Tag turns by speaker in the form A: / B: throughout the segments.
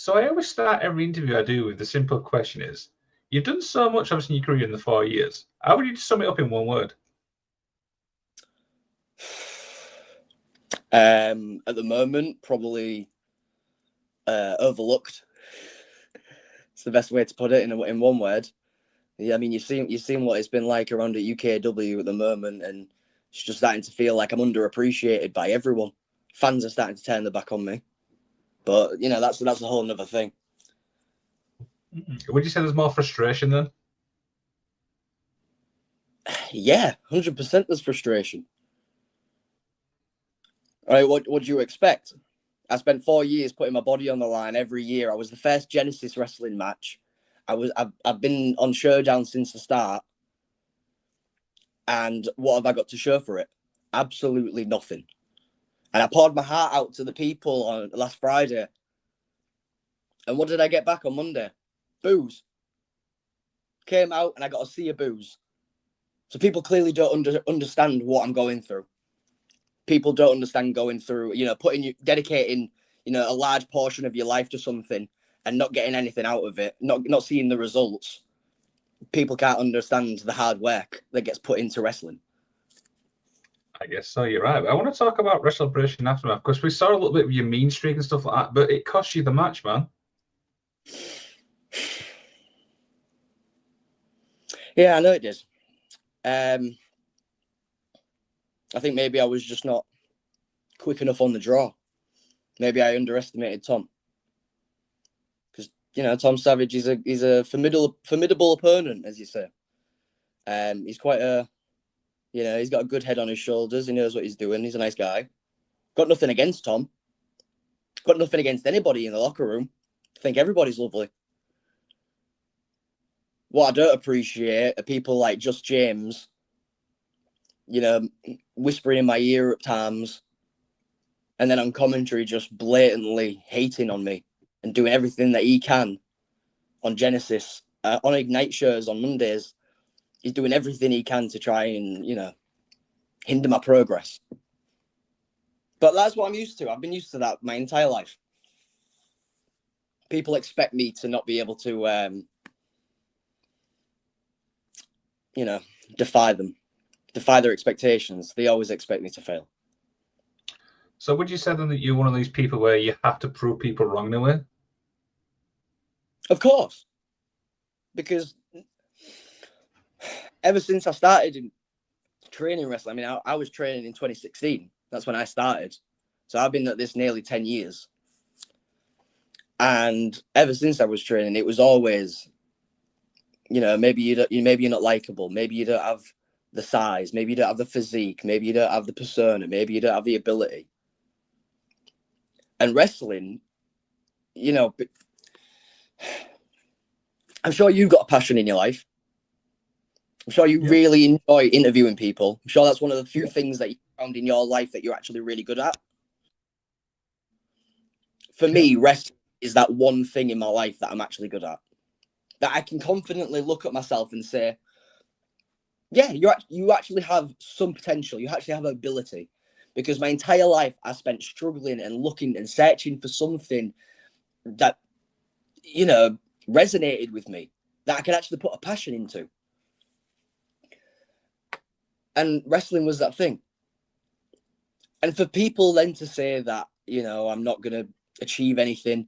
A: So I always start every interview I do with the simple question is, you've done so much obviously in your career in the 4 years. How would you sum it up in one word?
B: At the moment, probably overlooked. It's the best way to put it in one word. Yeah, I mean, you've seen what it's been like around at UKW at the moment, and it's just starting to feel like I'm underappreciated by everyone. Fans are starting to turn their back on me, but that's a whole another thing.
A: Would you say there's more frustration then?
B: Yeah, 100% there's frustration. All right, what do you expect? I spent 4 years putting my body on the line every year. I was the first Genesis wrestling match. I've been on Showdown since the start, and what have I got to show for it? Absolutely nothing. And I poured my heart out to the people on last Friday. And what did I get back on Monday? Boos. Came out and I got a sea of boos. So people clearly don't understand what I'm going through. People don't understand going through, dedicating, a large portion of your life to something and not getting anything out of it, not seeing the results. People can't understand the hard work that gets put into wrestling.
A: I guess so, you're right. I want to talk about WrestleBration Aftermath because we saw a little bit of your mean streak and stuff like that, but it cost you the match, man.
B: Yeah, I know it is. I think maybe I was just not quick enough on the draw. Maybe I underestimated Tom. Because, Tom Savage is a formidable opponent, as you say. He's quite he's got a good head on his shoulders. He knows what he's doing. He's a nice guy. Got nothing against Tom. Got nothing against anybody in the locker room. I think everybody's lovely. What I don't appreciate are people like Just James, whispering in my ear at times, and then on commentary just blatantly hating on me and doing everything that he can on Genesis, on Ignite shows on Mondays. He's doing everything he can to try and, hinder my progress. But that's what I'm used to. I've been used to that my entire life. People expect me to not be able to, defy them, defy their expectations. They always expect me to fail.
A: So would you say then that you're one of these people where you have to prove people wrong in a way?
B: Of course. Because ever since I started in training wrestling, I mean, I was training in 2016. That's when I started. So I've been at this nearly 10 years. And ever since I was training, it was always, maybe you're not likable. Maybe you don't have the size. Maybe you don't have the physique. Maybe you don't have the persona. Maybe you don't have the ability. And wrestling, I'm sure you've got a passion in your life. I'm sure you really enjoy interviewing people. I'm sure that's one of the few things that you found in your life that you're actually really good at. For me, wrestling is that one thing in my life that I'm actually good at. That I can confidently look at myself and say, yeah, you actually have some potential. You actually have ability. Because my entire life I spent struggling and looking and searching for something that, resonated with me, that I could actually put a passion into. And wrestling was that thing. And for people then to say that, I'm not going to achieve anything,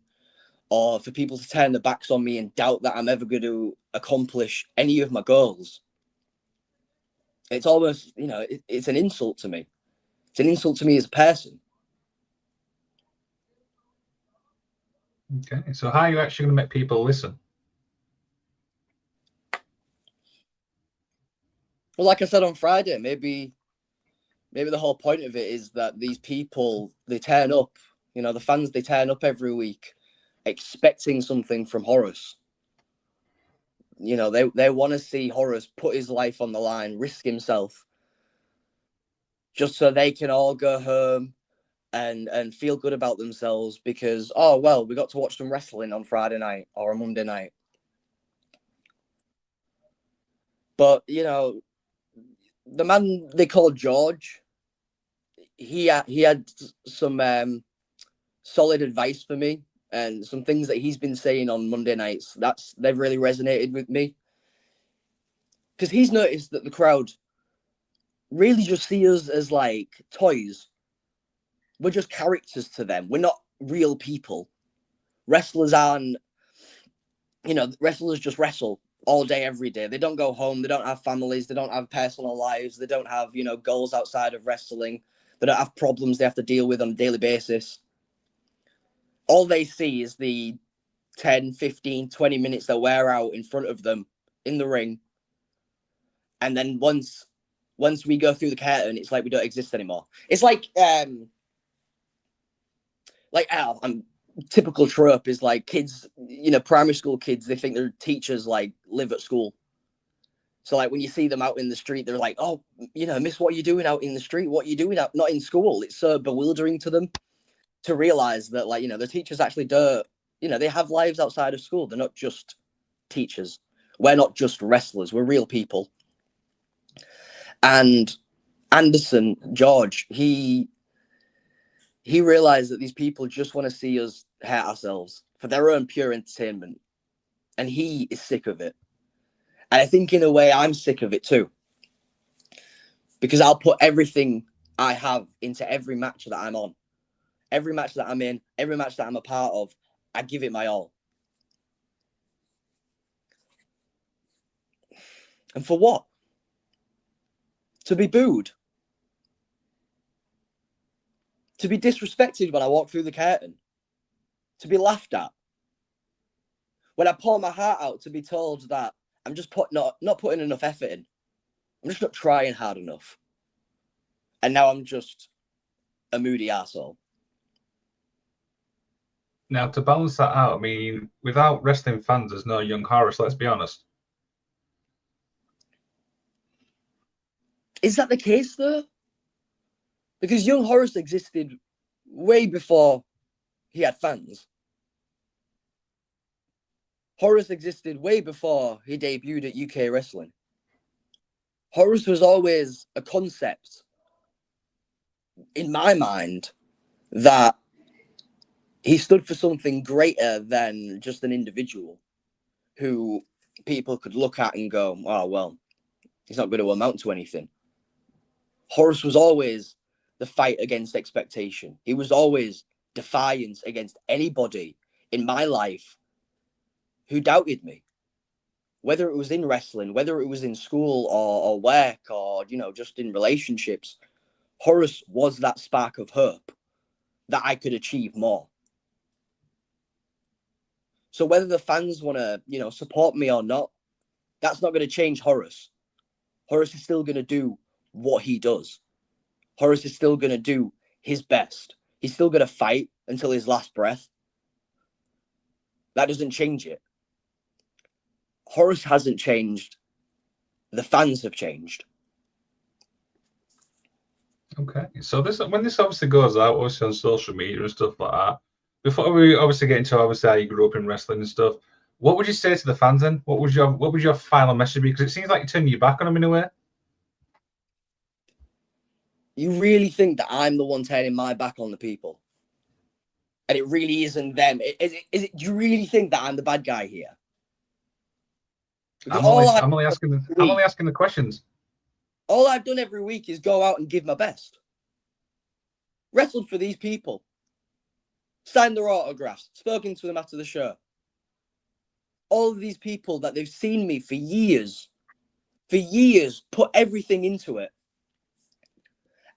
B: or for people to turn their backs on me and doubt that I'm ever going to accomplish any of my goals, it's almost, it's an insult to me. It's an insult to me as a person.
A: Okay, so how are you actually going to make people listen?
B: Well, like I said on Friday, maybe the whole point of it is that these people, they turn up, the fans, they turn up every week expecting something from Horus. They want to see Horus put his life on the line, risk himself, just so they can all go home and feel good about themselves because, oh, well, we got to watch some wrestling on Friday night or a Monday night. But, the man they called George, he had some solid advice for me and some things that he's been saying on Monday nights, they've really resonated with me. Because he's noticed that the crowd really just see us as like toys. We're just characters to them. We're not real people. Wrestlers aren't, wrestlers just wrestle all day, every day. They don't go home. They don't have families. They don't have personal lives. They don't have, goals outside of wrestling. They don't have problems they have to deal with on a daily basis. All they see is the 10, 15, 20 minutes that wear out in front of them in the ring. And then once we go through the curtain, it's like we don't exist anymore. It's like typical trope is like kids, primary school kids, they think their teachers like live at school. So like when you see them out in the street, they're like, oh, miss, what are you doing out in the street? What are you doing out, not in school? It's so bewildering to them to realize that, like, the teachers actually don't, they have lives outside of school. They're not just teachers. We're not just wrestlers. We're real people. And Anderson, George, he realized that these people just want to see us hurt ourselves for their own pure entertainment. And he is sick of it. And I think in a way I'm sick of it too. Because I'll put everything I have into every match that I'm on. Every match that I'm in, every match that I'm a part of, I give it my all. And for what? To be booed. To be disrespected when I walk through the curtain. To be laughed at. When I pour my heart out, to be told that I'm just not putting enough effort in. I'm just not trying hard enough. And now I'm just a moody arsehole.
A: Now, to balance that out, I mean, without wrestling fans, there's no young Horus, let's be honest.
B: Is that the case, though? Because young Horus existed way before he had fans. Horus existed way before he debuted at UK Wrestling. Horus was always a concept, in my mind, that he stood for something greater than just an individual who people could look at and go, oh, well, he's not going to amount to anything. Horus was always the fight against expectation. He was always defiance against anybody in my life who doubted me. Whether it was in wrestling, whether it was in school or work or, just in relationships, Horus was that spark of hope that I could achieve more. So whether the fans want to, support me or not, that's not going to change Horus. Horus is still going to do what he does. Horus is still going to do his best. He's still going to fight until his last breath. That doesn't change it. Horus hasn't changed. The fans have changed.
A: Okay, so when this obviously goes out, obviously on social media and stuff like that, before we obviously get into obviously how you grew up in wrestling and stuff, what would you say to the fans then? What would your final message be? Because it seems like you're turning your back on them in a way.
B: You really think that I'm the one turning my back on the people? And it really isn't them. Do you really think that I'm the bad guy here?
A: I'm only asking the questions.
B: All I've done every week is go out and give my best. Wrestled for these people. Signed their autographs. Spoken to them after the show. All of these people that they've seen me for years, put everything into it.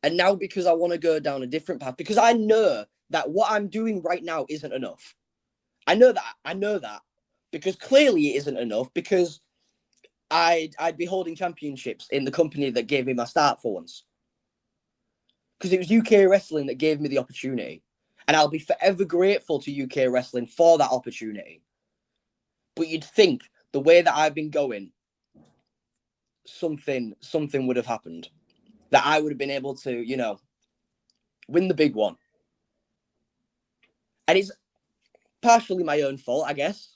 B: And now because I want to go down a different path, because I know that what I'm doing right now isn't enough. I know that. Because clearly it isn't enough, because I'd be holding championships in the company that gave me my start for once. Because it was UK Wrestling that gave me the opportunity. And I'll be forever grateful to UK Wrestling for that opportunity. But you'd think the way that I've been going, something would have happened. That I would have been able to, win the big one. And it's partially my own fault, I guess.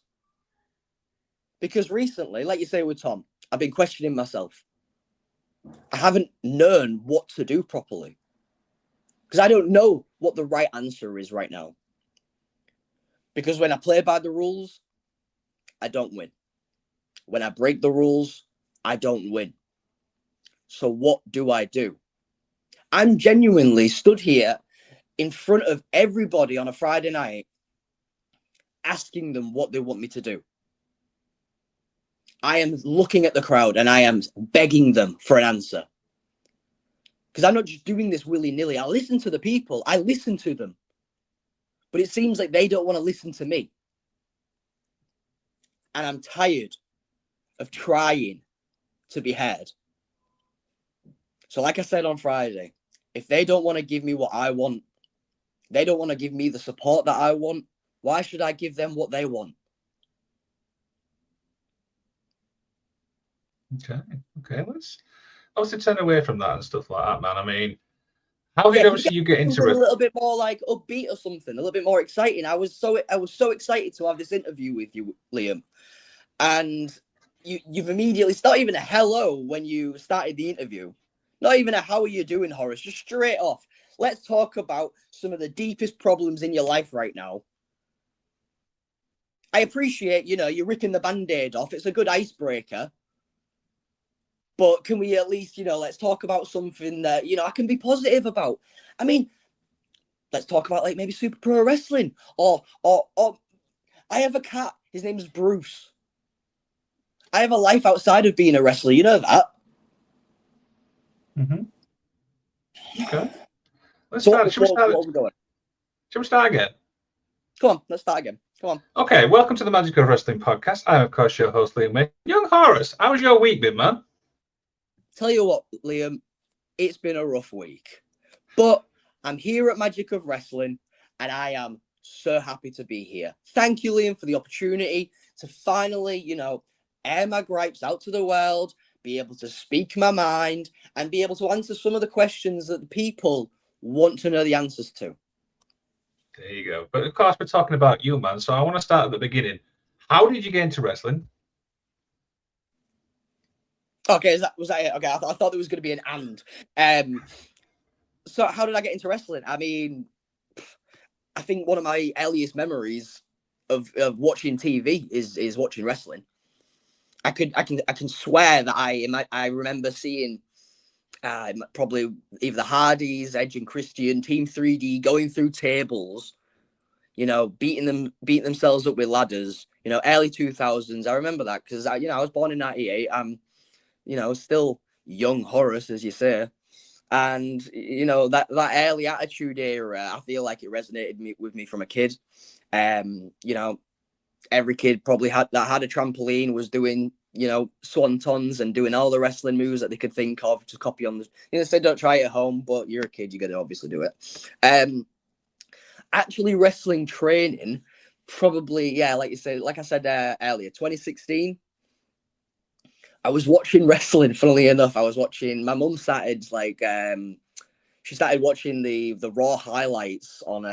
B: Because recently, like you say with Tom, I've been questioning myself. I haven't known what to do properly. Because I don't know what the right answer is right now. Because when I play by the rules, I don't win. When I break the rules, I don't win. So what do? I'm genuinely stood here in front of everybody on a Friday night asking them what they want me to do. I am looking at the crowd and I am begging them for an answer. Because I'm not just doing this willy-nilly. I listen to the people. I listen to them. But it seems like they don't want to listen to me. And I'm tired of trying to be heard. So like I said on Friday, if they don't want to give me what I want, they don't want to give me the support that I want, why should I give them what they want?
A: Okay. Let's obviously turn away from that and stuff like that, man. I mean, how did
B: Yeah,
A: obviously you get into
B: a
A: it?
B: little bit more like upbeat or something, a little bit more exciting. I was so excited to have this interview with you, Liam, and you've immediately, it's not even a hello when you started the interview, not even a how are you doing, Horus, just straight off. Let's talk about some of the deepest problems in your life right now. I appreciate, you're ripping the band-aid off. It's a good icebreaker. But can we at least, let's talk about something that, I can be positive about. I mean, let's talk about like maybe Super Pro Wrestling or I have a cat. His name's Bruce. I have a life outside of being a wrestler. You know that.
A: Okay. Let's
B: So
A: start. Should we start?
B: what are we doing?
A: Should we start again?
B: Come on, let's start again. Come on.
A: Okay, welcome to the Magic of Wrestling podcast. I'm, of course, your host, Liam May. Young Horus, how was your week been, man?
B: Tell you what, Liam, it's been a rough week. But I'm here at Magic of Wrestling, and I am so happy to be here. Thank you, Liam, for the opportunity to finally, air my gripes out to the world, be able to speak my mind, and be able to answer some of the questions that the people want to know the answers to.
A: There you go. But of course, we're talking about you, man. So I want to start at the beginning. How did you get into wrestling?
B: Okay, was that it? Okay, I thought there was going to be an and. So how did I get into wrestling? I mean, I think one of my earliest memories of watching TV is watching wrestling. I can swear that I remember seeing probably either the Hardys, Edge and Christian, Team 3D going through tables, beating themselves up with ladders, early 2000s. I remember that because I was born in 98. I'm, still young Horus, as you say. And, that early attitude era, I feel like it resonated with me from a kid. Every kid probably had a trampoline, was doing, swantons and doing all the wrestling moves that they could think of to copy on the, they said don't try it at home, but you're a kid, you got to obviously do it. Actually wrestling training, probably, yeah, like I said earlier, 2016. I was watching wrestling, funnily enough. I was watching, my mum started she started watching the Raw highlights on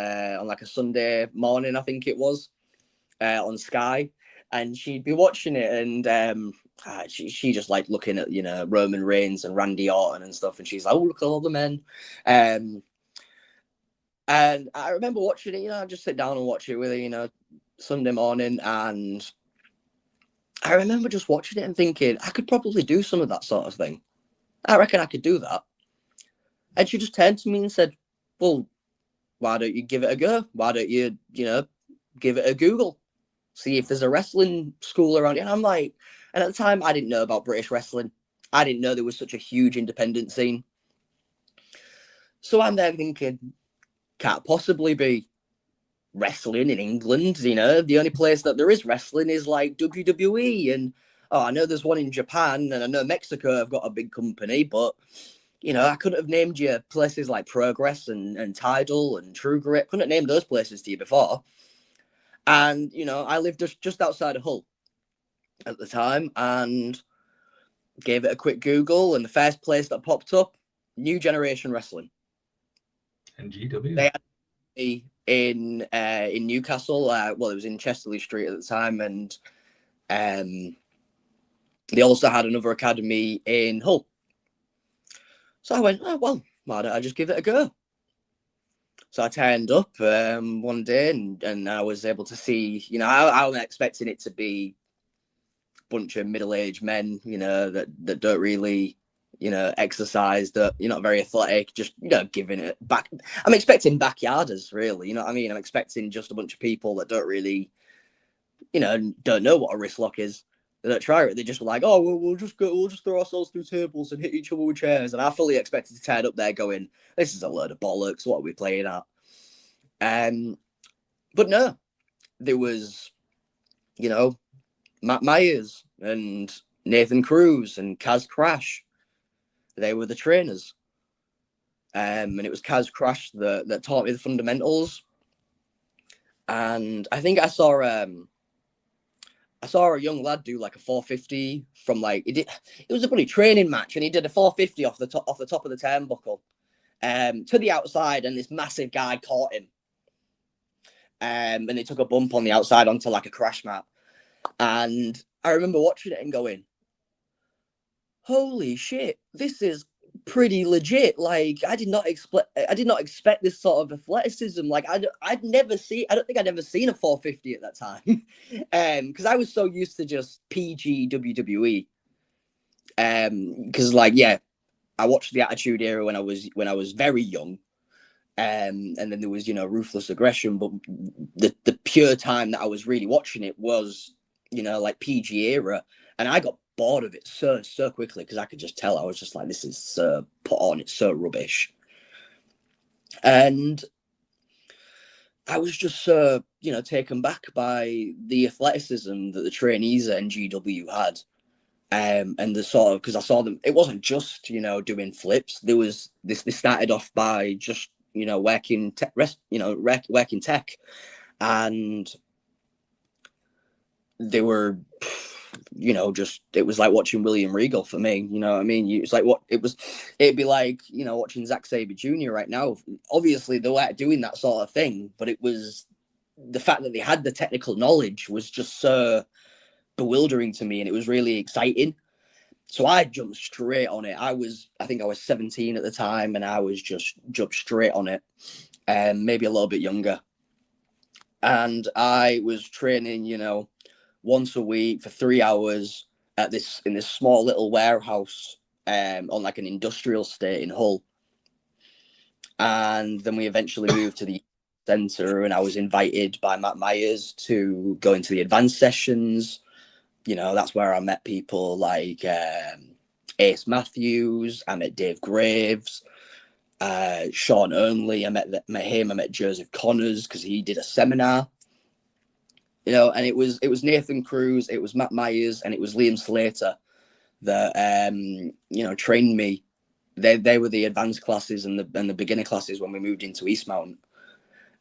B: like a Sunday morning, I think it was, on Sky, and she'd be watching it, and she just like looking at Roman Reigns and Randy Orton and stuff, and she's like, oh, look at all the men, and I remember watching it. I just sit down and watch it with her, Sunday morning, and I remember just watching it and thinking I could probably do some of that sort of thing. I reckon I could do that. And she just turned to me and said, well, why don't you give it a go? Why don't you, give it a Google? See if there's a wrestling school around. And I'm like, and at the time, I didn't know about British wrestling. I didn't know there was such a huge independent scene. So I'm there thinking, can't possibly be wrestling in England. The only place that there is wrestling is like WWE. And, I know there's one in Japan, and I know Mexico have got a big company, but I couldn't have named you places like Progress and Tidal and True Grit. Couldn't have named those places to you before. And, I lived just outside of Hull at the time and gave it a quick Google. And the first place that popped up, New Generation Wrestling.
A: NGW.
B: They had me in Newcastle. Well, it was in Chesterley Street at the time. And they also had another academy in Hull. So I went, oh, well, why don't I just give it a go? So I turned up one day and I was able to see, you know, I'm expecting it to be a bunch of middle-aged men, you know, that don't really, you know, exercise, that you're not very athletic, just, you know, giving it back. I'm expecting backyarders, really, you know what I mean? I'm expecting just a bunch of people that don't really, you know, don't know what a wrist lock is. They don't try it. They just were like, oh, we'll just throw ourselves through tables and hit each other with chairs. And I fully expected to turn up there going, this is a load of bollocks. What are we playing at? But no, there was, you know, Matt Myers and Nathan Cruz and Kaz Crash. They were the trainers. And it was Kaz Crash that taught me the fundamentals. And I think I saw a young lad do like a 450 from like it was a bloody training match, and he did a 450 off the top of the turnbuckle to the outside, and this massive guy caught him. And he took a bump on the outside onto like a crash mat. And I remember watching it and going, holy shit, this is pretty legit. Like, I did not expect this sort of athleticism. Like, I don't think I'd ever seen a 450 at that time. Because I was so used to just PG WWE. Because like, yeah, I watched the Attitude Era when I was very young. And then there was, you know, Ruthless Aggression, but the pure time that I was really watching it was, you know, like PG era, and I got bored of it so quickly because I could just tell. I was just like, this is so put on, it's so rubbish, and I was just so, you know, taken back by the athleticism that the trainees at NGW had. And the sort of, because I saw them, it wasn't just, you know, doing flips. There was this. They started off by just, you know, working tech, working tech, and they were, you know, just, it was like watching William Regal for me. You know what I mean? It's like it'd be like, you know, watching Zack Sabre Jr. right now. Obviously, they weren't doing that sort of thing, but it was the fact that they had the technical knowledge was just so bewildering to me, and it was really exciting. So I jumped straight on it. I think I was 17 at the time, and I was just jumped straight on it, maybe a little bit younger. And I was training, you know, once a week for 3 hours in this small little warehouse on like an industrial estate in Hull. And then we eventually moved to the centre, and I was invited by Matt Myers to go into the advanced sessions. You know, that's where I met people like Ace Matthews. I met Dave Graves, Sean Only. I met him. I met Joseph Connors because he did a seminar. You know, and it was Nathan Cruz, it was Matt Myers, and it was Liam Slater that you know, trained me. They were the advanced classes and the beginner classes when we moved into Eastmount.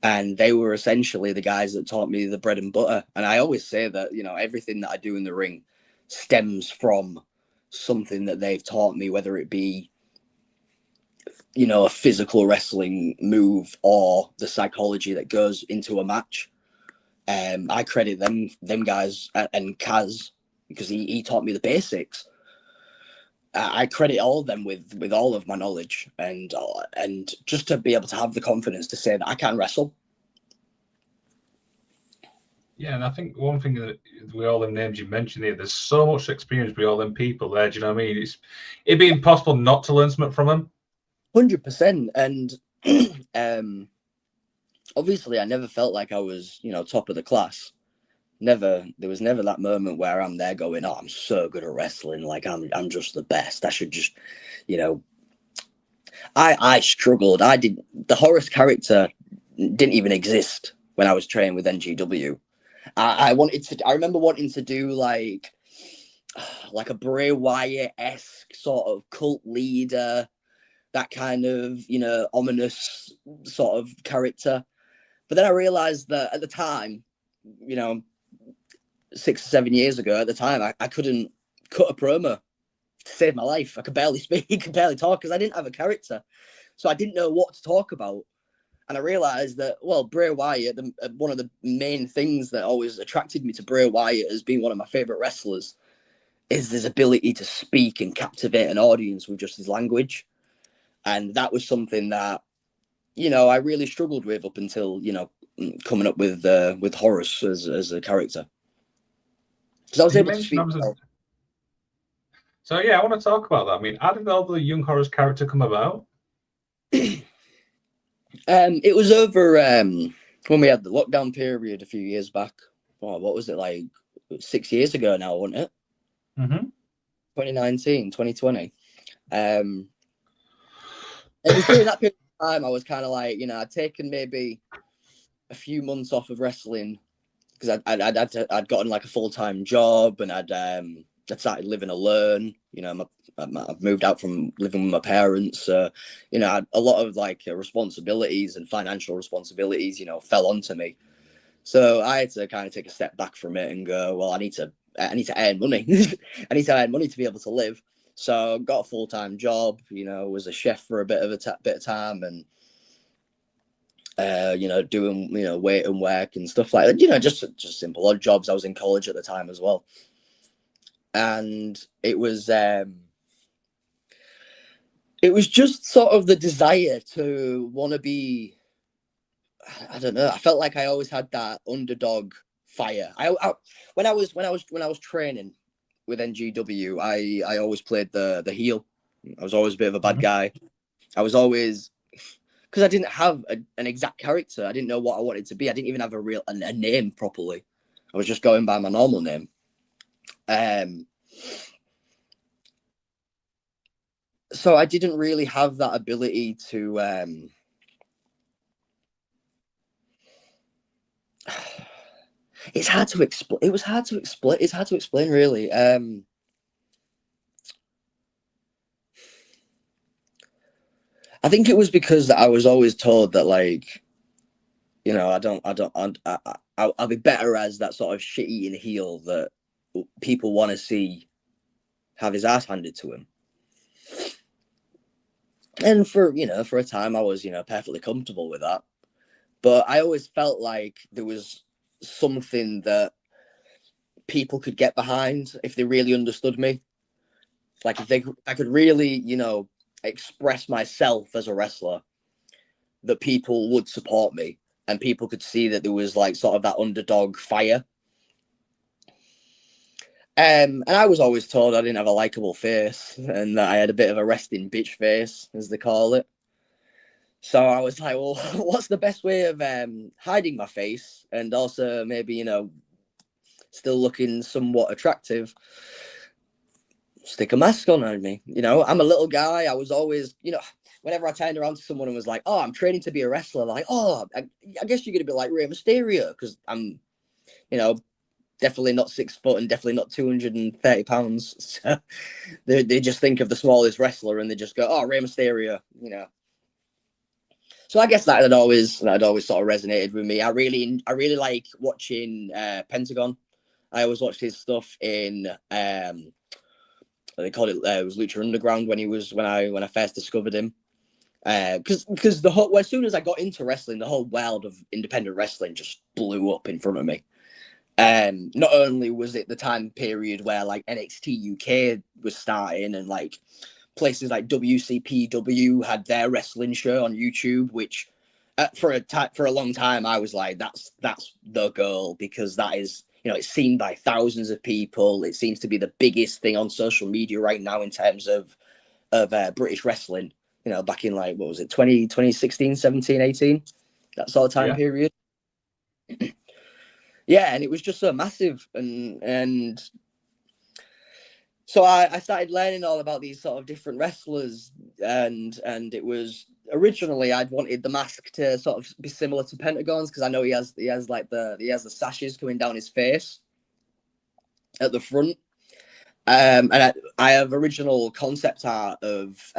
B: And they were essentially the guys that taught me the bread and butter. And I always say that, you know, everything that I do in the ring stems from something that they've taught me, whether it be, you know, a physical wrestling move or the psychology that goes into a match. I credit them guys and Kaz, because he taught me the basics. I credit all of them with all of my knowledge, and just to be able to have the confidence to say that I can wrestle.
A: Yeah, and I think one thing that with all the names you mentioned here, there's so much experience with all them people there. Do you know what I mean? It'd be impossible not to learn something from them.
B: 100%. And obviously, I never felt like I was, you know, top of the class. There was never that moment where I'm there going, oh, I'm so good at wrestling, like I'm just the best. I should just, you know, I struggled. The Horus character didn't even exist when I was training with NGW. I remember wanting to do like a Bray Wyatt-esque sort of cult leader, that kind of, you know, ominous sort of character. But then I realized that at the time, you know, 6 or 7 years ago, at the time, I couldn't cut a promo to save my life. I could barely speak, could barely talk, because I didn't have a character. So I didn't know what to talk about. And I realized that, well, Bray Wyatt, one of the main things that always attracted me to Bray Wyatt as being one of my favorite wrestlers is his ability to speak and captivate an audience with just his language. And that was something that, you know, I really struggled with up until, you know, coming up with Horus as a character. Because I was
A: You
B: able to
A: mentioned
B: speak.
A: obviously. So yeah, I want to talk about that. I mean, how did all the young Horus character come about?
B: It was over when we had the lockdown period a few years back. Oh, what was it, like 6 years ago now, wasn't it?
A: Mm-hmm.
B: 2019, 2020. It was during that period of time I was kind of like, you know, I'd taken maybe a few months off of wrestling because I'd gotten like a full-time job, and I'd started living alone. You know, I've moved out from living with my parents. You know, a lot of like responsibilities and financial responsibilities, you know, fell onto me. So I had to kind of take a step back from it and go, well, I need to earn money. I need to earn money to be able to live. So got a full-time job. You know, was a chef for a bit of time, and you know, doing, you know, weight and work and stuff like that. You know, just simple odd jobs. I was in college at the time as well, and it was just sort of the desire to want to be. I don't know. I felt like I always had that underdog fire. When I was training with NGW, I always played the heel. I was always a bit of a bad
A: Mm-hmm.
B: guy. I was always, because I didn't have an exact character. I didn't know what I wanted to be. I didn't even have a name properly. I was just going by my normal name. So I didn't really have that ability to. It's hard to explain. It was hard to explain. It's hard to explain, really. I think it was because I was always told that, like, you know, I'll be better as that sort of shit-eating heel that people want to see have his ass handed to him. And for, you know, for a time I was, you know, perfectly comfortable with that. But I always felt like there was something that people could get behind if they really understood me. Like if I could really, you know, express myself as a wrestler, that people would support me and people could see that there was like sort of that underdog fire. And I was always told I didn't have a likable face and that I had a bit of a resting bitch face, as they call it. So I was like, well, what's the best way of hiding my face and also maybe, you know, still looking somewhat attractive? Stick a mask on me. You know, I'm a little guy. I was always, you know, whenever I turned around to someone and was like, oh, I'm training to be a wrestler, like, oh, I guess you're going to be like Rey Mysterio, because I'm, you know, definitely not 6 foot and definitely not 230 pounds. So they just think of the smallest wrestler and they just go, oh, Rey Mysterio, you know. So I guess that had always sort of resonated with me. I really like watching Pentagon. I always watched his stuff in they called it was Lucha Underground when I first discovered him. Because the whole, as soon as I got into wrestling, the whole world of independent wrestling just blew up in front of me. Not only was it the time period where like NXT UK was starting and like places like WCPW had their wrestling show on YouTube, which for a long time I was like, that's the girl, because that is, you know, it's seen by thousands of people. It seems to be the biggest thing on social media right now in terms of British wrestling. You know, back in like, what was it, 2016, 17, 18, that sort of time
A: Yeah.
B: period. Yeah, and it was just so massive, and so I started learning all about these sort of different wrestlers, and it was originally I'd wanted the mask to sort of be similar to Pentagon's, because I know he has the sashes coming down his face at the front, and I have original concept art of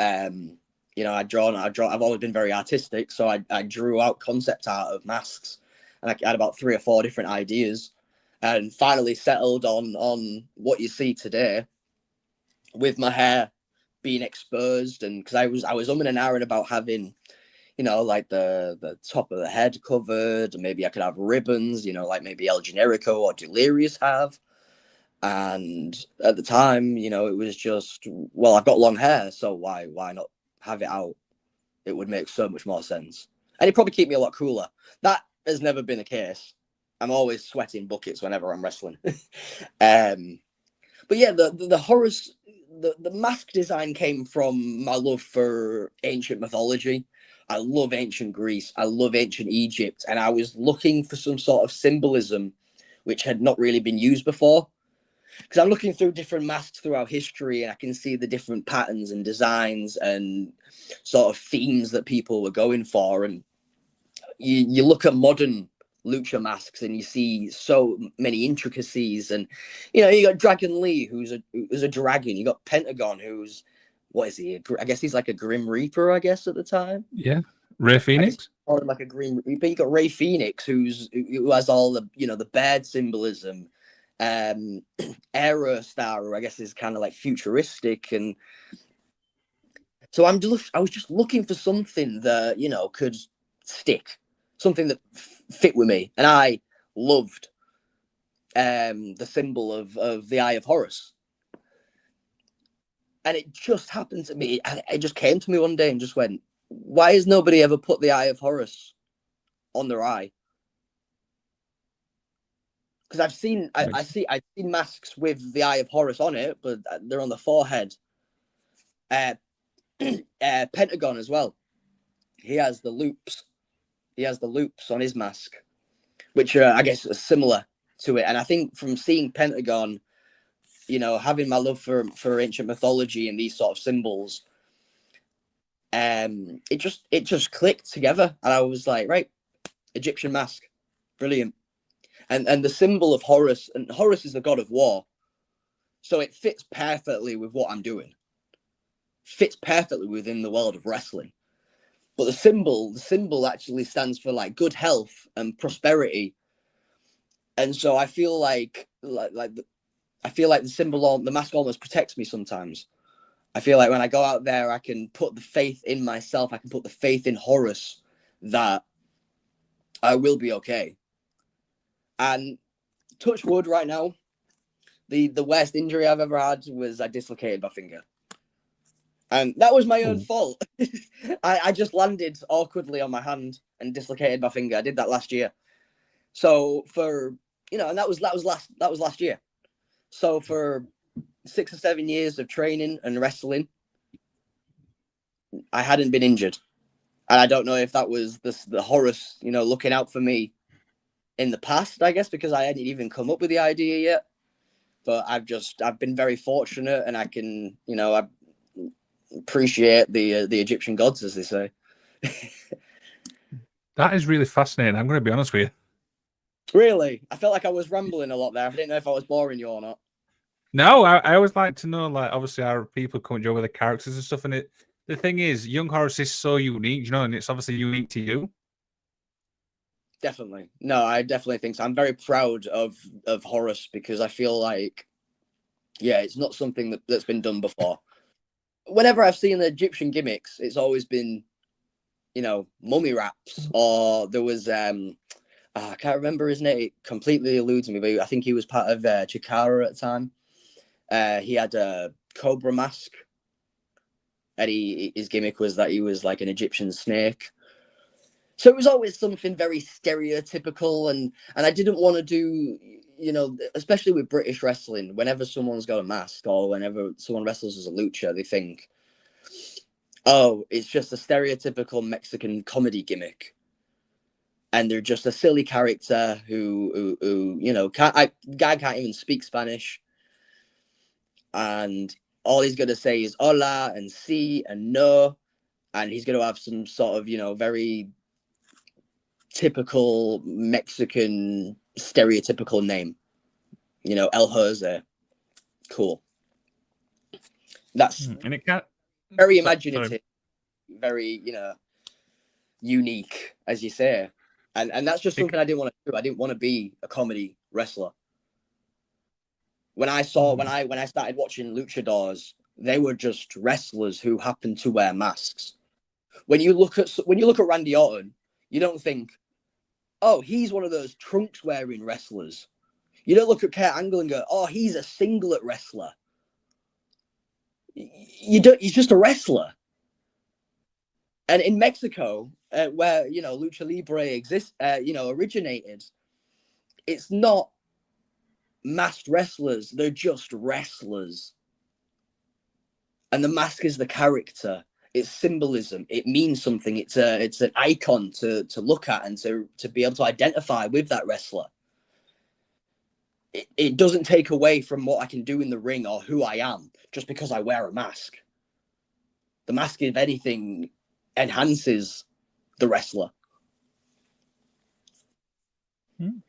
B: you know, I've always been very artistic, so I drew out concept art of masks, and I had about 3 or 4 different ideas, and finally settled on what you see today, with my hair being exposed. And because I was umming and ahhing about having, you know, like the top of the head covered, and maybe I could have ribbons, you know, like maybe El Generico or Delirious have. And at the time, you know, it was just, well, I've got long hair, so why not have it out? It would make so much more sense. And it probably keep me a lot cooler. That has never been the case. I'm always sweating buckets whenever I'm wrestling. But yeah, the Horus, the mask design came from my love for ancient mythology. I love ancient Greece. I love ancient Egypt. And I was looking for some sort of symbolism which had not really been used before. Because I'm looking through different masks throughout history, and I can see the different patterns and designs and sort of themes that people were going for. And you look at modern lucha masks and you see so many intricacies, and you got Dragon Lee, who's a dragon. You got Pentagon, who's, what is he? I guess he's like a Grim Reaper, I guess, at the time.
A: Yeah, Ray Phoenix.
B: Or like a Grim Reaper. You got Ray Phoenix, who has all the the bird symbolism. Aerostar, who I guess is kind of like futuristic, and so I was just looking for something that could stick, something that fit with me, and I loved the symbol of the Eye of Horus, and it just happened to me. It just came to me one day and just went, why has nobody ever put the Eye of Horus on their eye? Because I've seen masks with the Eye of Horus on it, but they're on the forehead. Pentagon as well. He has the loops. He has the loops on his mask, which I guess are similar to it. And I think from seeing Pentagon, having my love for ancient mythology and these sort of symbols, it just clicked together, and I was like, right, Egyptian mask, brilliant. And the symbol of Horus, and Horus is the god of war, so it fits perfectly with what I'm doing. Fits perfectly within the world of wrestling. But the symbol actually stands for like good health and prosperity. And so I feel like the symbol, the mask almost protects me sometimes. I feel like when I go out there, I can put the faith in myself. I can put the faith in Horus that I will be okay. And touch wood right now, the worst injury I've ever had was I dislocated my finger. And that was my own fault. I just landed awkwardly on my hand and dislocated my finger. I did that last year. So and that was last year. So for 6 or 7 years of training and wrestling, I hadn't been injured. And I don't know if that was the Horus, looking out for me in the past, I guess, because I hadn't even come up with the idea yet. But I've been very fortunate, and I can, I appreciate the Egyptian gods, as they say.
A: That is really fascinating. I'm going to be honest with you.
B: Really? I felt like I was rambling a lot there. I didn't know if I was boring you or not.
A: No, I always like to know, like, obviously how people come and join with the characters and stuff. And the thing is, young Horus is so unique, and it's obviously unique to you.
B: Definitely. No, I definitely think so. I'm very proud of Horus, because I feel like, it's not something that's been done before. Whenever I've seen the Egyptian gimmicks, it's always been, mummy wraps, or there was, I can't remember his name. It completely eludes me, but I think he was part of Chikara at the time. He had a cobra mask, and his gimmick was that he was like an Egyptian snake. So it was always something very stereotypical, and I didn't want to do, especially with British wrestling, whenever someone's got a mask or whenever someone wrestles as a lucha, they think, oh, it's just a stereotypical Mexican comedy gimmick. And they're just a silly character who guy can't even speak Spanish. And all he's going to say is hola and si and no. And he's going to have some sort of, very typical Mexican stereotypical name, El Jose. Cool. That's
A: and it can't,
B: very imaginative, very unique, as you say, and that's just something I didn't want to do. I didn't want to be a comedy wrestler. When I started watching luchadors, they were just wrestlers who happened to wear masks. When you look at Randy Orton, you don't think, oh, he's one of those trunks wearing wrestlers. You don't look at Kurt Angle and go, oh, he's a singlet wrestler. You don't. He's just a wrestler. And in Mexico, where lucha libre exists, originated. It's not masked wrestlers; they're just wrestlers, and the mask is the character. It's symbolism. It means something. It's an icon to look at and to be able to identify with that wrestler. It doesn't take away from what I can do in the ring or who I am just because I wear a mask. The mask, if anything, enhances the wrestler.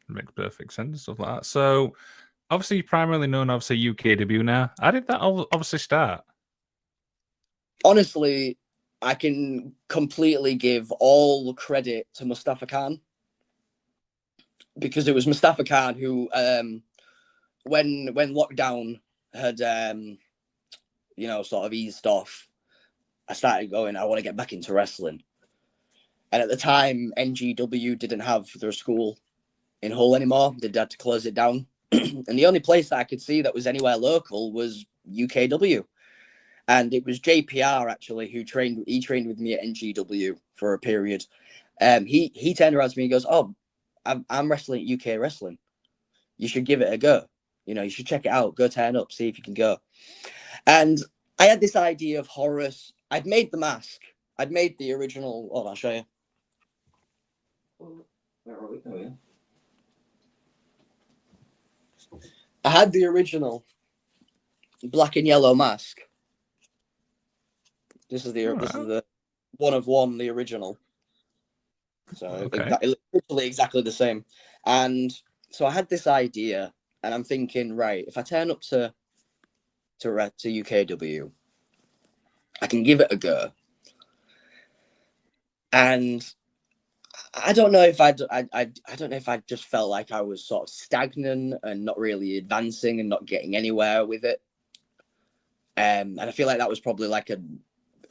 A: Makes perfect sense and stuff like that. So, obviously, you're primarily known, obviously, UKW now. How did that obviously start?
B: Honestly, I can completely give all credit to Mustafa Khan, because it was Mustafa Khan who, when lockdown had, sort of eased off, I started going, I want to get back into wrestling. And at the time, NGW didn't have their school in Hull anymore. They'd had to close it down. And the only place that I could see that was anywhere local was UKW. And it was JPR actually who trained with me at NGW for a period. He turned around to me and goes, "Oh, I'm wrestling at UK Wrestling. You should give it a go. You should check it out. Go turn up, see if you can go." And I had this idea of Horus. I'd made the mask. I'd made the original. Oh, I'll show you. Where are we? Oh, yeah. I had the original black and yellow mask. This is the one of one, the original. So okay. Literally exactly the same. And so I had this idea, and I'm thinking, right, if I turn up to UKW, I can give it a go. And I don't know if I don't know if I just felt like I was sort of stagnant and not really advancing and not getting anywhere with it. And I feel like that was probably like a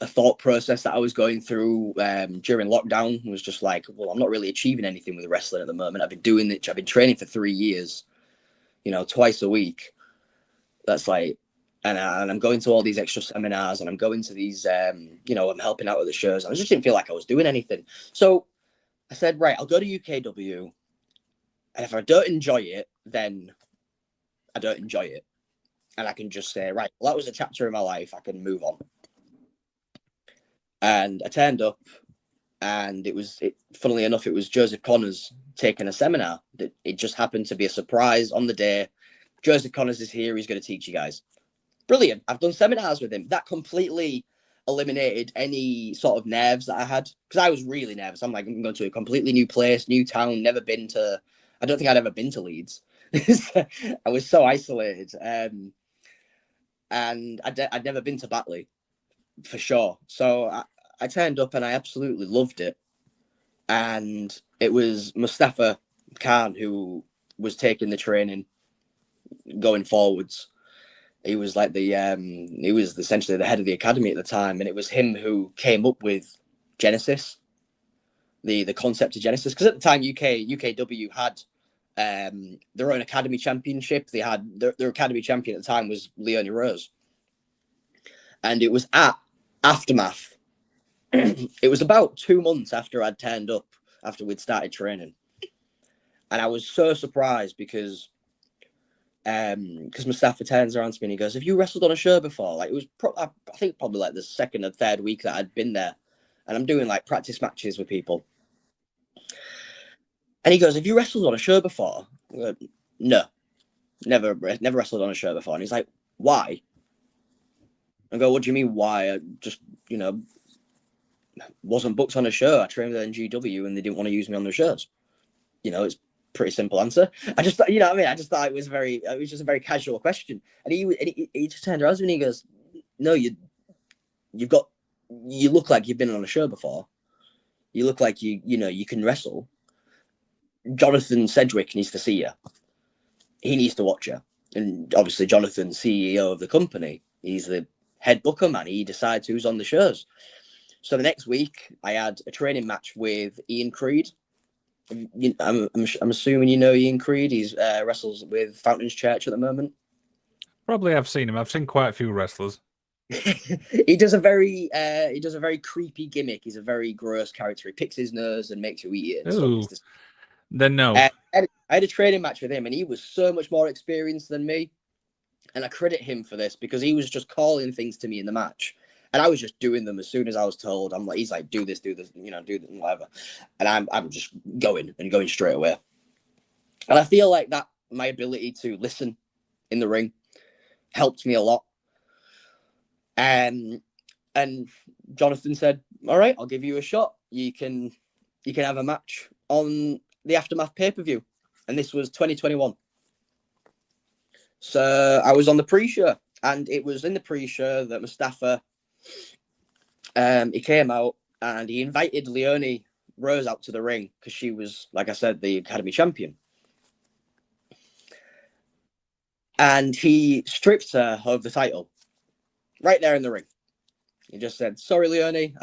B: thought process that I was going through during lockdown. It was just like, well, I'm not really achieving anything with wrestling at the moment. I've been training for 3 years, twice a week. That's like, and I'm going to all these extra seminars, and I'm going to these, I'm helping out at the shows. I just didn't feel like I was doing anything. So I said, right, I'll go to UKW, and if I don't enjoy it, then I don't enjoy it. And I can just say, right, well, that was a chapter in my life. I can move on. And I turned up, and funnily enough, it was Joseph Connors taking a seminar. That it just happened to be a surprise on the day. Joseph Connors is here. He's going to teach you guys. Brilliant. I've done seminars with him. That completely eliminated any sort of nerves that I had, because I was really nervous. I'm like, I'm going to a completely new place, new town, I don't think I'd ever been to Leeds. I was so isolated. And I'd never been to Batley, for sure. So I turned up and I absolutely loved it. And it was Mustafa Khan who was taking the training going forwards. He was like he was essentially the head of the academy at the time, and it was him who came up with Genesis, the concept of Genesis. Because at the time, UKW had their own academy championship. They had their academy champion at the time was Leonie Rose, and it was at Aftermath. It was about 2 months after I'd turned up, after we'd started training, and I was so surprised because Mustafa turns around to me and he goes, "Have you wrestled on a show before?" Like, it was I think probably like the second or third week that I'd been there, and I'm doing like practice matches with people. And he goes, "Have you wrestled on a show before?" I go, "No, never wrestled on a show before." And he's like, "Why?" I go, "What do you mean why? I just wasn't booked on a show. I trained with NGW and they didn't want to use me on their shows." It's pretty simple answer. I just thought, I just thought it was just a very casual question. And he just turned around to me and he goes, "No, you look like you've been on a show before. You look like you can wrestle. Jonathan Sedgwick needs to see you. He needs to watch you." And obviously Jonathan's CEO of the company. He's the head booker, man. He decides who's on the shows. So the next week I had a training match with Ian Creed. I'm assuming you know Ian Creed. He's wrestles with Fountains Church at the moment.
A: Probably I've seen him. I've seen quite a few wrestlers.
B: he does a very creepy gimmick. He's a very gross character. He picks his nose and makes you eat it and
C: Ooh.
B: stuff.
C: Then no.
B: I had a training match with him, and he was so much more experienced than me. And I credit him for this because he was just calling things to me in the match. And I was just doing them as soon as I was told. He's like, do this, you know, do this, whatever. And I'm just going straight away. And I feel like that my ability to listen in the ring helped me a lot. And Jonathan said, all right, I'll give you a shot. You can have a match on the Aftermath pay-per-view. And this was 2021. So I was on the pre-show, and it was in the pre-show that Mustafa, he came out and he invited Leonie Rose out to the ring because she was, like I said, the Academy champion. And he stripped her of the title right there in the ring. He just said, sorry, Leonie.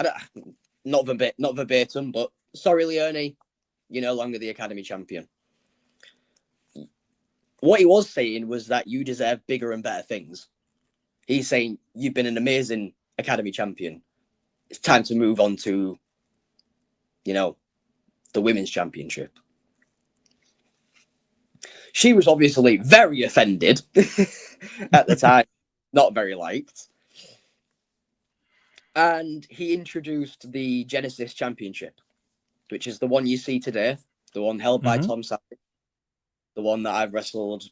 B: Not verbatim, but sorry, Leonie, you're no longer the Academy champion. What he was saying was that you deserve bigger and better things. He's saying, you've been an amazing Academy champion. It's time to move on to, you know, the women's championship. She was obviously very offended at the time, not very liked. And he introduced the Genesis Championship, which is the one you see today, the one held by Tom Savage, the one that I've wrestled,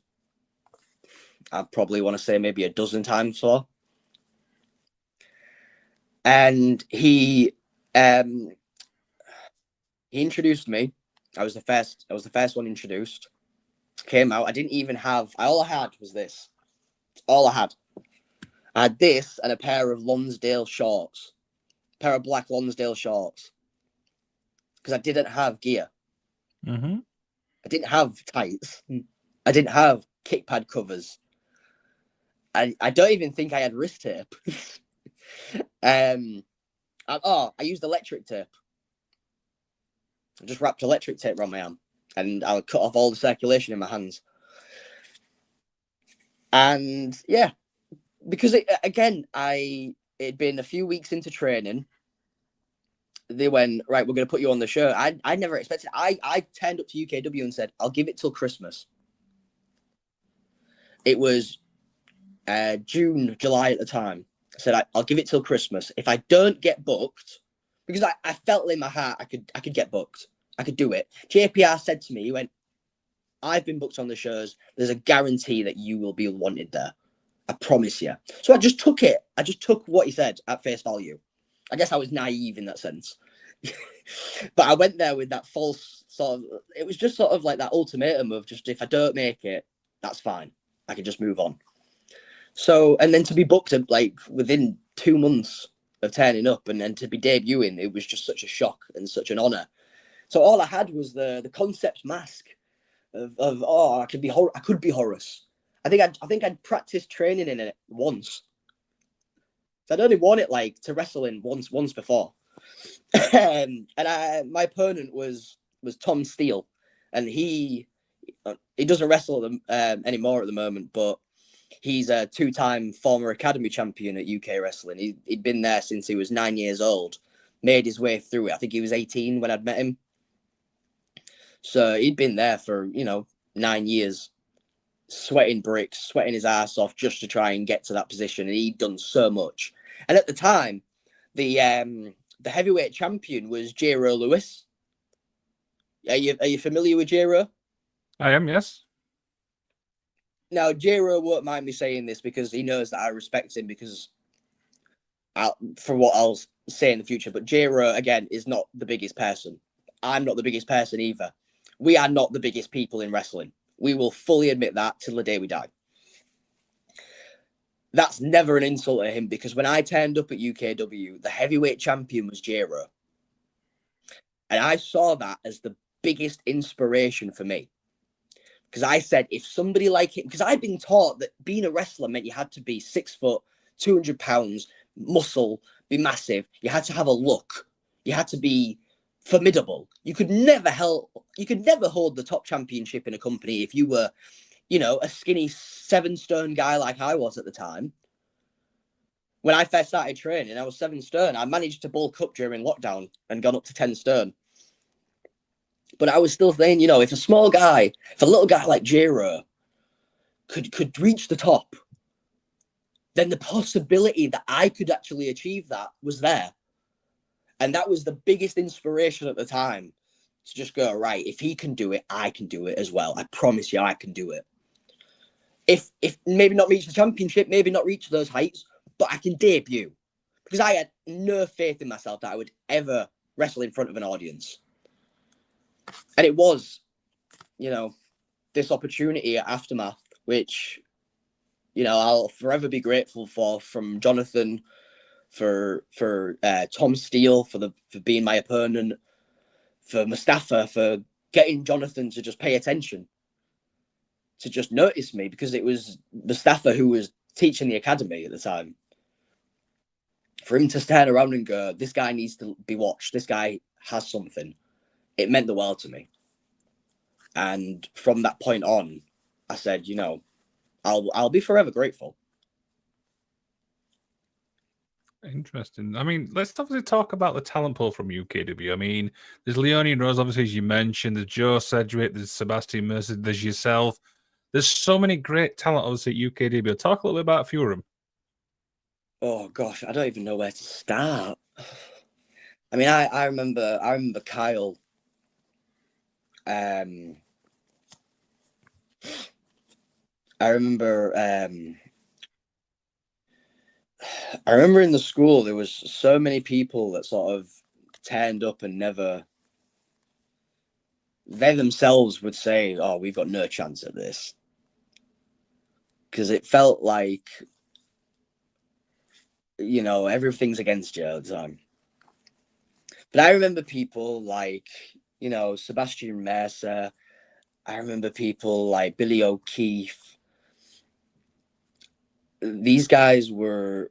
B: I probably want to say maybe a dozen times for. And he introduced me. I was the first one introduced. Came out. I didn't even have. All I had was this. All I had. I had this and a pair of Lonsdale shorts, a pair of black Lonsdale shorts, because I didn't have gear.
C: Mm-hmm.
B: I didn't have tights. I didn't have kick pad covers. I don't even think I had wrist tape. I used electric tape. I just wrapped electric tape around my arm, and I would cut off all the circulation in my hands. And yeah, because it'd been a few weeks into training. They went, right, we're going to put you on the show. I never expected. I turned up to UKW and said, I'll give it till Christmas. It was June, July at the time. I said, I'll give it till Christmas. If I don't get booked, because I felt in my heart I could get booked. I could do it. JPR said to me, he went, I've been booked on the shows. There's a guarantee that you will be wanted there. I promise you. So I just took it. I just took what he said at face value. I guess I was naive in that sense. But I went there with that false sort of, it was just sort of like that ultimatum of just, if I don't make it, that's fine. I can just move on. So, and then to be booked like within 2 months of turning up and then to be debuting, it was just such a shock and such an honor. So all I had was the concept mask of I could be Horus. I think I'd practiced training in it once. So I'd only worn it like to wrestle in once before. And my opponent was Tom Steele, and he doesn't wrestle anymore at the moment, but he's a 2-time former Academy champion at UK Wrestling. He'd been there since he was 9 years old, made his way through it. I think he was 18 when I'd met him. So he'd been there for, 9 years, sweating bricks, sweating his ass off just to try and get to that position. And he'd done so much. And at the time, the heavyweight champion was J-Ro Lewis. Are you familiar with J-Ro?
C: I am, yes.
B: Now, J-Ro won't mind me saying this because he knows that I respect him for what I'll say in the future. But J-Ro, again, is not the biggest person. I'm not the biggest person either. We are not the biggest people in wrestling. We will fully admit that till the day we die. That's never an insult to him, because when I turned up at UKW, the heavyweight champion was J-Ro. And I saw that as the biggest inspiration for me. Because I said, if somebody like him, because I'd been taught that being a wrestler meant you had to be 6 foot, 200 pounds, muscle, be massive. You had to have a look. You had to be formidable. You could never hold the top championship in a company if you were, a skinny 7-stone guy like I was at the time. when I first started training, I was 7 stone. I managed to bulk up during lockdown and gone up to 10 stone. But I was still saying, you know, if a little guy like Jiro could reach the top, then the possibility that I could actually achieve that was there. And that was the biggest inspiration at the time, to just go, right, if he can do it, I can do it as well. I promise you I can do it. If maybe not reach the championship, maybe not reach those heights, but I can debut. Because I had no faith in myself that I would ever wrestle in front of an audience. And it was, you know, this opportunity at Aftermath, which, you know, I'll forever be grateful for, from Jonathan, for Tom Steele, for being my opponent, for Mustafa, for getting Jonathan to just pay attention, to just notice me, because it was Mustafa who was teaching the academy at the time. For him to turn around and go, this guy needs to be watched, this guy has something, it meant the world to me. And from that point on, I said, you know, I'll be forever grateful.
C: Interesting. I mean, let's obviously talk about the talent pool from UKW. I mean, there's Leonie Rose, obviously, as you mentioned. There's Joe Sedgwick. There's Sebastian Mercer. There's yourself. There's so many great talent, obviously, at UKW. Talk a little bit about a few of them.
B: Oh gosh, I don't even know where to start. I mean, I remember Kyle. I remember in the school there was so many people that sort of turned up and never, they themselves would say, oh, we've got no chance at this. Because it felt like, you know, everything's against you all the time. But I remember people like, you know, Sebastian Mercer. I remember people like Billy O'Keefe. These guys were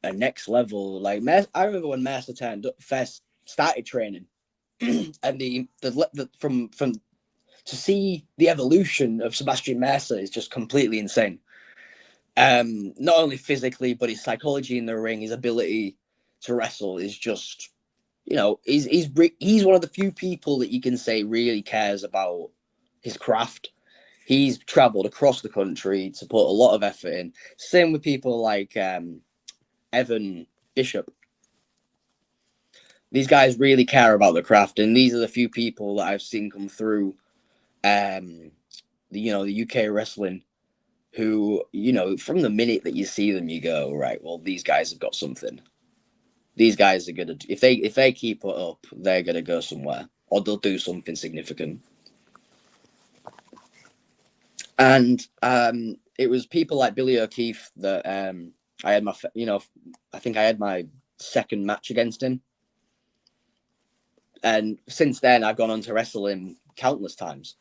B: a next level. Like, I remember when Mercer first started training, and from to see the evolution of Sebastian Mercer is just completely insane. Not only physically, but his psychology in the ring, his ability to wrestle is just, you know, he's one of the few people that you can say really cares about his craft. He's traveled across the country to put a lot of effort in. Same with people like Evan Bishop. These guys really care about the craft, and these are the few people that I've seen come through the UK wrestling, who, you know, from the minute that you see them, you go, right, well, these guys have got something. These guys are gonna, if they keep it up, they're gonna go somewhere, or they'll do something significant. And it was people like Billy O'Keefe that I had I think I had my second match against him. And since then, I've gone on to wrestle him countless times.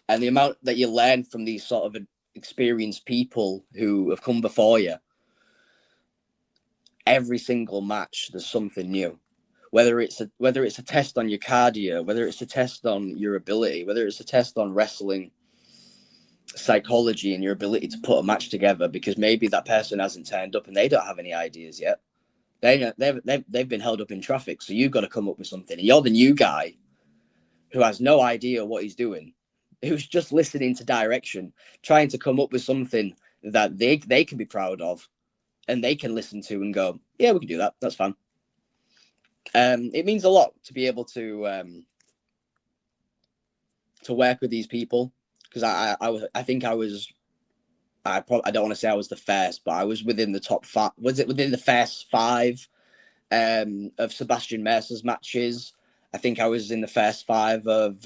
B: And the amount that you learn from these sort of experienced people who have come before you, every single match, there's something new. Whether it's a test on your cardio, whether it's a test on your ability, whether it's a test on wrestling psychology and your ability to put a match together, because maybe that person hasn't turned up and they don't have any ideas yet. They've been held up in traffic, so you've got to come up with something. And you're the new guy who has no idea what he's doing, who's just listening to direction, trying to come up with something that they can be proud of and they can listen to and go, yeah, we can do that. That's fine. It means a lot to be able to work with these people, because I don't want to say I was the first, but I was within the top 5. Was it within the first 5 of Sebastian Mercer's matches? I think I was in the first 5 of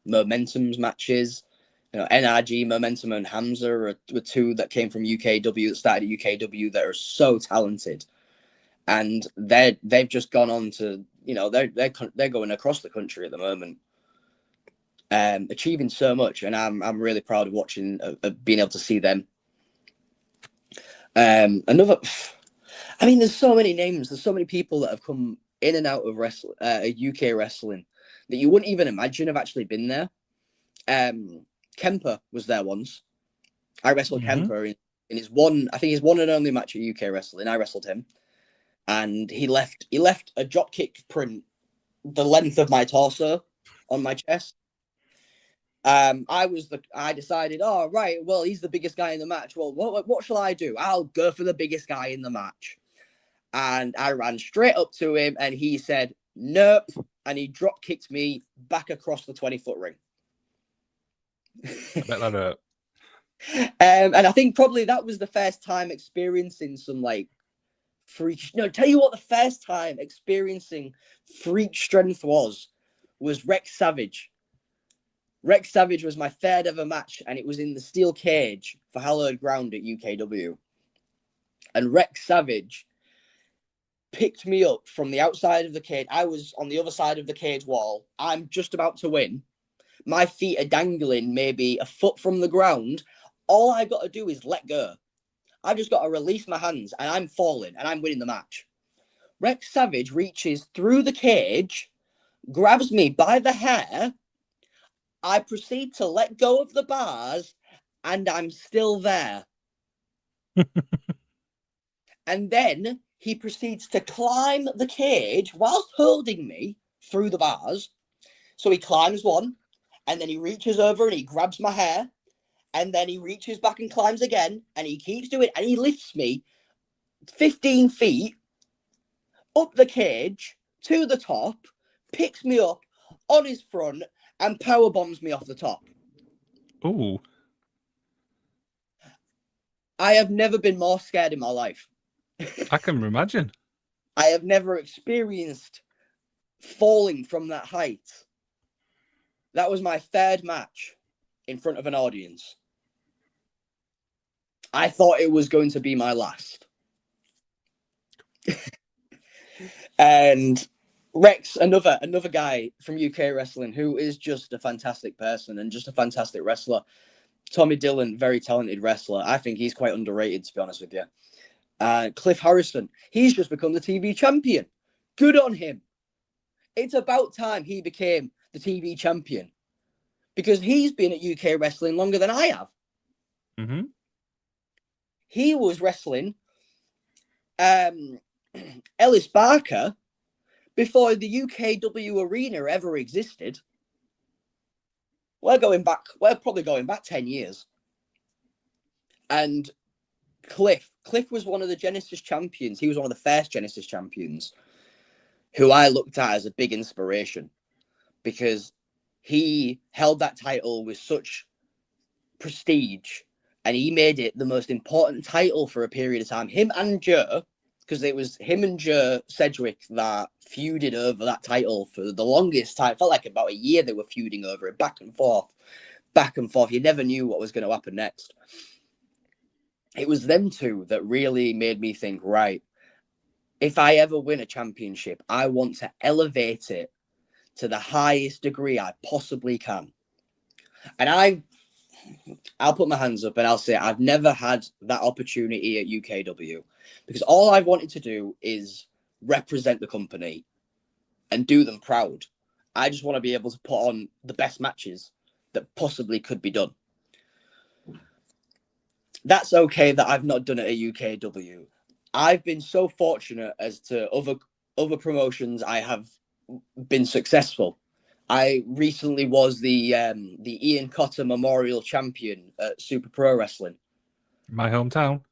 B: Momentum's matches. You know, NRG, Momentum, and Hamza were 2 that came from UKW, that started at UKW, that are so talented. And they've just gone on to, you know, they're going across the country at the moment, achieving so much, and I'm really proud of watching, being able to see them. I mean, there's so many names, there's so many people that have come in and out of UK wrestling that you wouldn't even imagine have actually been there. Kemper was there once. I wrestled Kemper in his one, I think his one and only match at UK Wrestling. I wrestled him, and he left a drop kick print the length of my torso on my chest. I decided, oh right, well, he's the biggest guy in the match. Well, what shall I do? I'll go for the biggest guy in the match. And I ran straight up to him, and he said, nope, and he drop kicked me back across the 20-foot ring.
C: I bet that hurt.
B: And I think probably that was the first time experiencing some like freak. No, tell you what, the first time experiencing freak strength was Rex Savage. Rex Savage was my third ever match, and it was in the steel cage for Hallowed Ground at UKW. And Rex Savage picked me up from the outside of the cage. I was on the other side of the cage wall. I'm just about to win. My feet are dangling maybe a foot from the ground. All I got to do is let go. I've just got to release my hands, and I'm falling, and I'm winning the match. Rex Savage reaches through the cage, grabs me by the hair. I proceed to let go of the bars, and I'm still there. And then he proceeds to climb the cage whilst holding me through the bars. So he climbs one, and then he reaches over and he grabs my hair, and then he reaches back and climbs again, and he keeps doing it, and he lifts me 15 feet up the cage to the top, picks me up on his front, and power bombs me off the top.
C: Ooh.
B: I have never been more scared in my life.
C: I can imagine.
B: I have never experienced falling from that height. That was my third match in front of an audience. I thought it was going to be my last. And Rex, another guy from UK Wrestling who is just a fantastic person and just a fantastic wrestler. Tommy Dillon, very talented wrestler. I think he's quite underrated, to be honest with you. Cliff Harrison, he's just become the TV champion. Good on him. It's about time he became the TV champion because he's been at UK Wrestling longer than I have.
C: Mm-hmm.
B: He was wrestling Ellis Barker before the UKW arena ever existed. We're probably going back 10 years. And Cliff was one of the Genesis champions. He was one of the first Genesis champions who I looked at as a big inspiration because he held that title with such prestige and he made it the most important title for a period of time. Him and Joe, because it was him and Joe Sedgwick that feuded over that title for the longest time. It felt like about a year they were feuding over it, back and forth. You never knew what was going to happen next. It was them two that really made me think, right, if I ever win a championship, I want to elevate it to the highest degree I possibly can. And I'll put my hands up and I'll say I've never had that opportunity at UKW because all I've wanted to do is represent the company and do them proud. I just want to be able to put on the best matches that possibly could be done. That's okay that I've not done it at UKW. I've been so fortunate as to other promotions I have been successful. I recently was the Ian Cotter Memorial Champion at Super Pro Wrestling.
C: My hometown.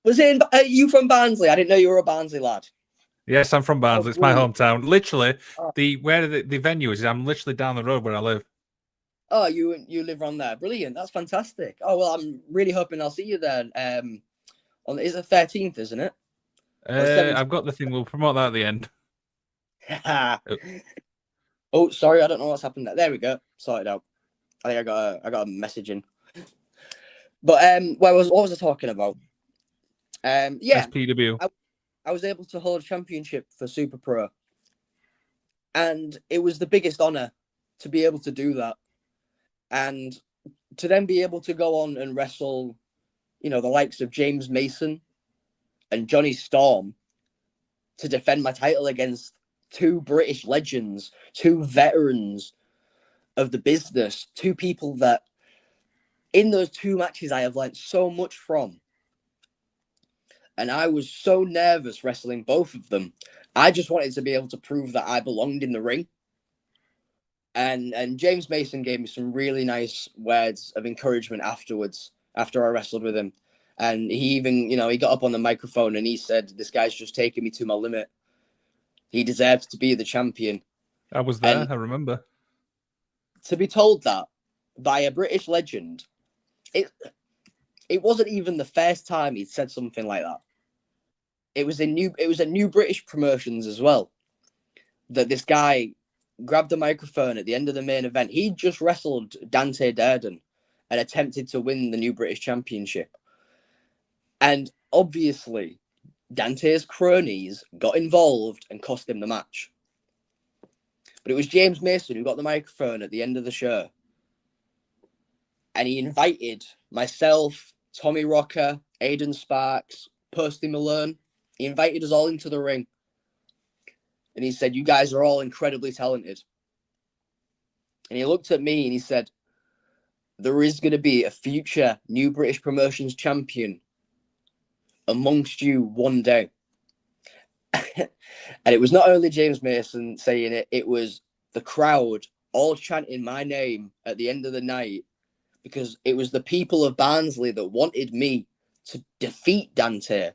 B: Was it you from Barnsley? I didn't know you were a Barnsley lad.
C: Yes, I'm from Barnsley. It's my hometown. Literally,
B: Oh.
C: where the venue is, I'm literally down the road where I live.
B: Oh, you live around there. Brilliant. That's fantastic. Oh, well, I'm really hoping I'll see you there. It's the 13th, isn't it?
C: I've got the thing. We'll promote that at the end.
B: Oh, sorry. I don't know what's happened there. There we go. Sorted out. I think I got a message in. But what was I talking about? Yeah.
C: SPW.
B: I was able to hold a championship for Super Pro. And it was the biggest honor to be able to do that. And to then be able to go on and wrestle, the likes of James Mason and Johnny Storm to defend my title against two British legends, two veterans of the business, two people that in those 2 matches, I have learned so much from. And I was so nervous wrestling both of them. I just wanted to be able to prove that I belonged in the ring. And James Mason gave me some really nice words of encouragement afterwards, after I wrestled with him. And he even, he got up on the microphone and he said, "This guy's just taking me to my limit. He deserves to be the champion."
C: I was there,
B: And
C: I remember.
B: to be told that by a British legend, it wasn't even the first time he'd said something like that. It was a new British promotions as well, that this guy grabbed the microphone at the end of the main event. He just wrestled Dante Durden and attempted to win the new British Championship. And obviously, Dante's cronies got involved and cost him the match. But it was James Mason who got the microphone at the end of the show. And he invited myself, Tommy Rocker, Aiden Sparks, Posty Malone. He invited us all into the ring. And he said, "You guys are all incredibly talented." And he looked at me and he said, "There is going to be a future new British Promotions champion amongst you one day." And it was not only James Mason saying it, it was the crowd all chanting my name at the end of the night, because it was the people of Barnsley that wanted me to defeat Dante,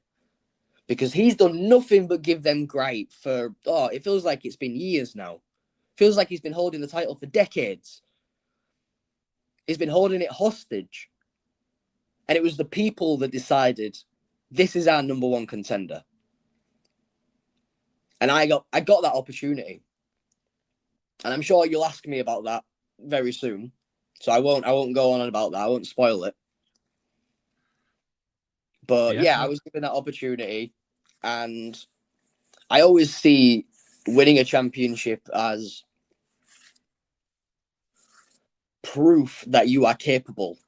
B: because he's done nothing but give them gripe for, it feels like it's been years now. Feels like he's been holding the title for decades. He's been holding it hostage. And it was the people that decided, this is our number one contender. And I got that opportunity. And I'm sure you'll ask me about that very soon. So I won't go on about that. I won't spoil it. But I was given that opportunity. And I always see winning a championship as proof that you are capable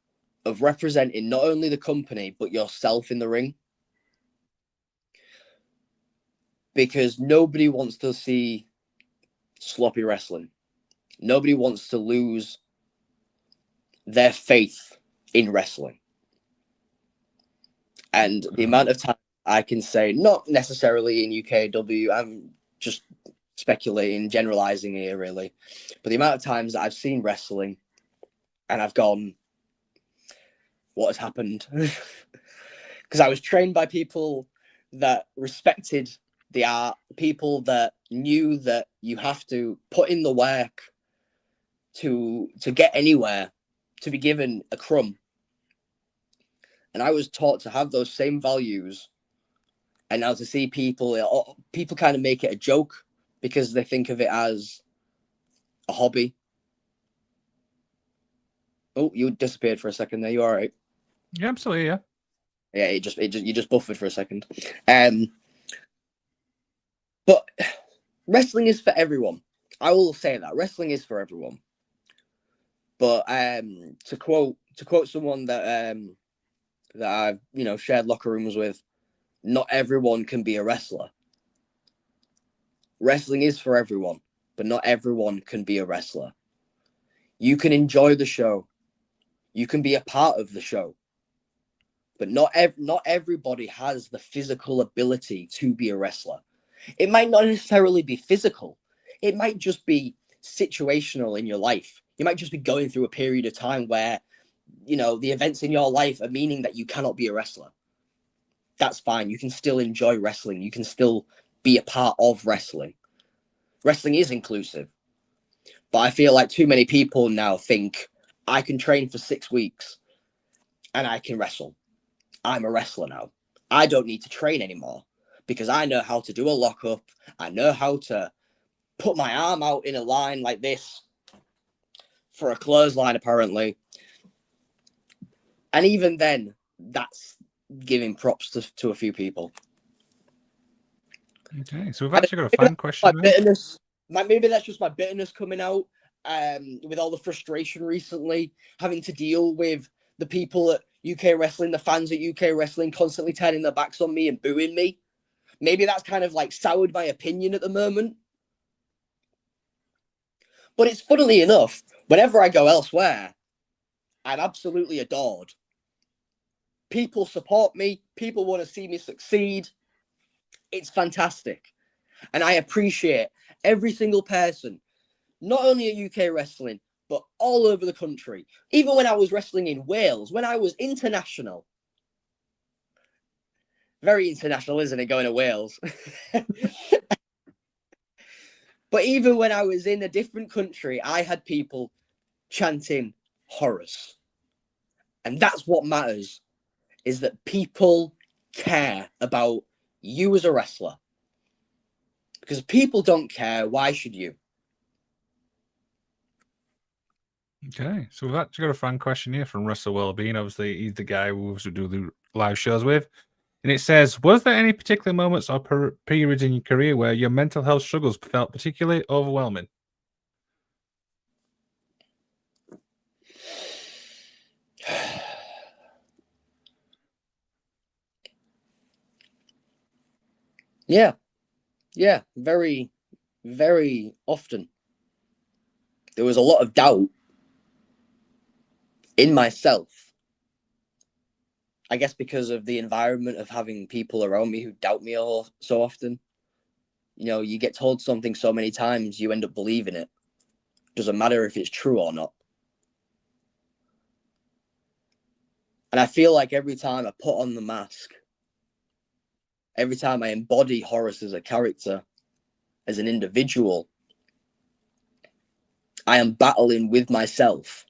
B: of representing not only the company, but yourself in the ring. Because nobody wants to see sloppy wrestling. Nobody wants to lose their faith in wrestling. And the amount of time I can say, not necessarily in UKW, I'm just speculating, generalizing here really, but the amount of times that I've seen wrestling and I've gone, what has happened? Because I was trained by people that respected the art, people that knew that you have to put in the work to get anywhere, to be given a crumb. And I was taught to have those same values. And now to see people kind of make it a joke because they think of it as a hobby. Oh, you disappeared for a second there. You all right?
C: Yeah, absolutely, yeah.
B: Yeah, you just buffered for a second. But wrestling is for everyone. I will say that wrestling is for everyone. But to quote someone that I've shared locker rooms with, not everyone can be a wrestler. Wrestling is for everyone, but not everyone can be a wrestler. You can enjoy the show. You can be a part of the show. But not everybody has the physical ability to be a wrestler. It might not necessarily be physical. It might just be situational in your life. You might just be going through a period of time where, the events in your life are meaning that you cannot be a wrestler. That's fine. You can still enjoy wrestling. You can still be a part of wrestling. Wrestling is inclusive. But I feel like too many people now think, I can train for 6 weeks and I can wrestle. I'm a wrestler now. I don't need to train anymore because I know how to do a lockup. I know how to put my arm out in a line like this for a clothesline, apparently. And even then, that's giving props to a few people.
C: Okay, so we've actually got a fan question.
B: Maybe that's just my bitterness coming out with all the frustration recently, having to deal with the people at UK Wrestling, the fans at UK Wrestling constantly turning their backs on me and booing me. Maybe that's kind of like soured my opinion at the moment. But it's funnily enough, whenever I go elsewhere, I'm absolutely adored. People support me. People want to see me succeed. It's fantastic. And I appreciate every single person, not only at UK Wrestling, but all over the country. Even when I was wrestling in Wales, when I was international. Very international, isn't it, going to Wales? But even when I was in a different country, I had people chanting Horus. And that's what matters, is that people care about you as a wrestler. Because if people don't care, why should you?
C: Okay, so we've actually got a fan question here from Russell Wellbeing. Obviously, he's the guy we do the live shows with. And it says, was there any particular moments or periods in your career where your mental health struggles felt particularly overwhelming?
B: Yeah, very, very often. There was a lot of doubt in myself. I guess because of the environment of having people around me who doubt me so often. You know, you get told something so many times, you end up believing it. Doesn't matter if it's true or not. And I feel like every time I put on the mask, every time I embody Horus as a character, as an individual, I am battling with myself,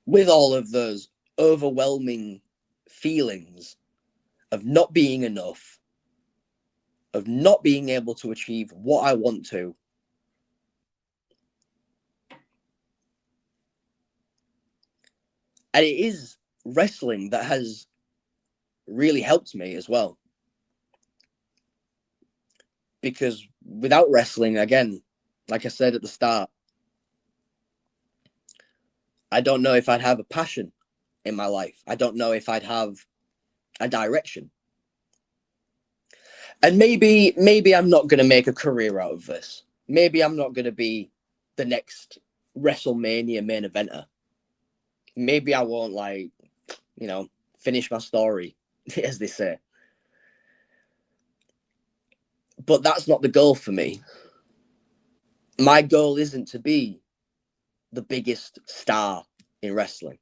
B: with all of those overwhelming feelings of not being enough, of not being able to achieve what I want to. And it is wrestling that has really helped me as well. Because without wrestling, again, like I said at the start, I don't know if I'd have a passion in my life. I don't know if I'd have a direction. And maybe I'm not going to make a career out of this. Maybe I'm not going to be the next WrestleMania main eventer. Maybe I won't, like, you know, finish my story, as they say. But that's not the goal for me. My goal isn't to be the biggest star in wrestling.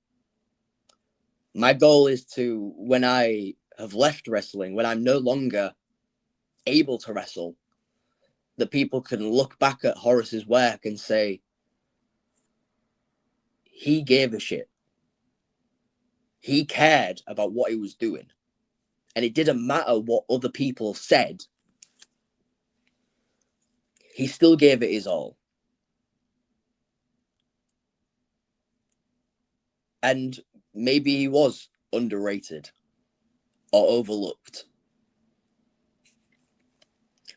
B: My goal is to, when I have left wrestling, when I'm no longer able to wrestle, that people can look back at Horus's work and say, he gave a shit. He cared about what he was doing. And it didn't matter what other people said. He still gave it his all. And maybe he was underrated or overlooked.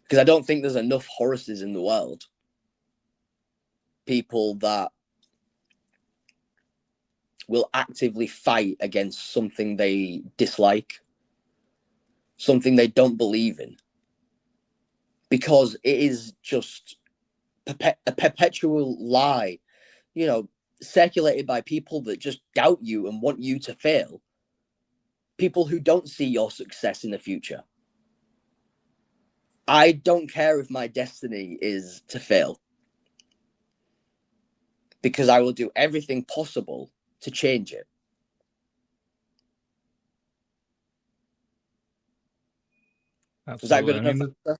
B: Because I don't think there's enough Horuses in the world. People that will actively fight against something they dislike, something they don't believe in. Because it is just a perpetual lie, you know, circulated by people that just doubt you and want you to fail. People who don't see your success in the future. I don't care if my destiny is to fail, because I will do everything possible to change it.
C: Absolutely.
B: Is that good enough?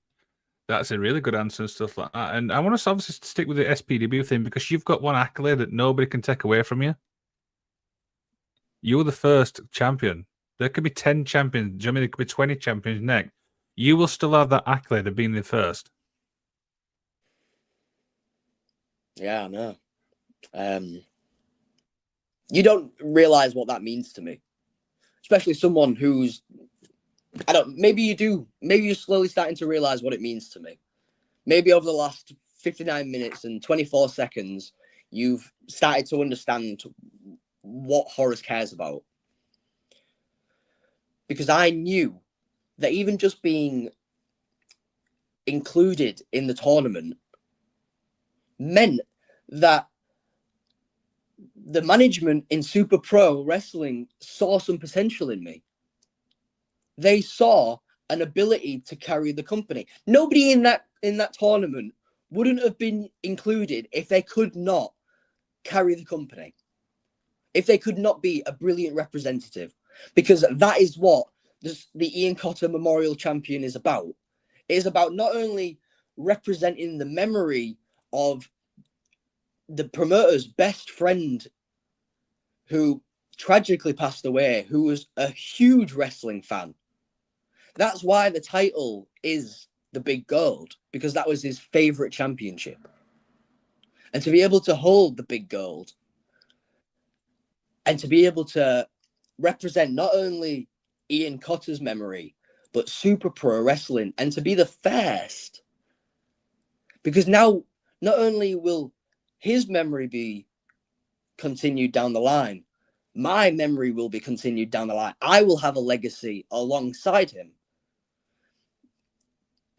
C: That's a really good answer and stuff like that. And I want us obviously to stick with the SPW thing, because you've got one accolade that nobody can take away from you. You were the first champion. There could be 10 champions. Do you know what I mean? There could be 20 champions next. You will still have that accolade of being the first.
B: Yeah, I know. You don't realize what that means to me, especially someone who's, maybe you do. Maybe you're slowly starting to realize what it means to me. Maybe over the last 59 minutes and 24 seconds, you've started to understand what Horus cares about. Because I knew that even just being included in the tournament meant that the management in Super Pro Wrestling saw some potential in me. They saw an ability to carry the company. Nobody in that tournament wouldn't have been included if they could not carry the company, if they could not be a brilliant representative, because that is what the Ian Cotter Memorial Champion is about. It is about not only representing the memory of the promoter's best friend who tragically passed away, who was a huge wrestling fan. That's why the title is the Big Gold, because that was his favorite championship. And to be able to hold the Big Gold and to be able to represent not only Ian Cotter's memory, but Super Pro Wrestling, and to be the first. Because now, not only will his memory be continued down the line, my memory will be continued down the line. I will have a legacy alongside him.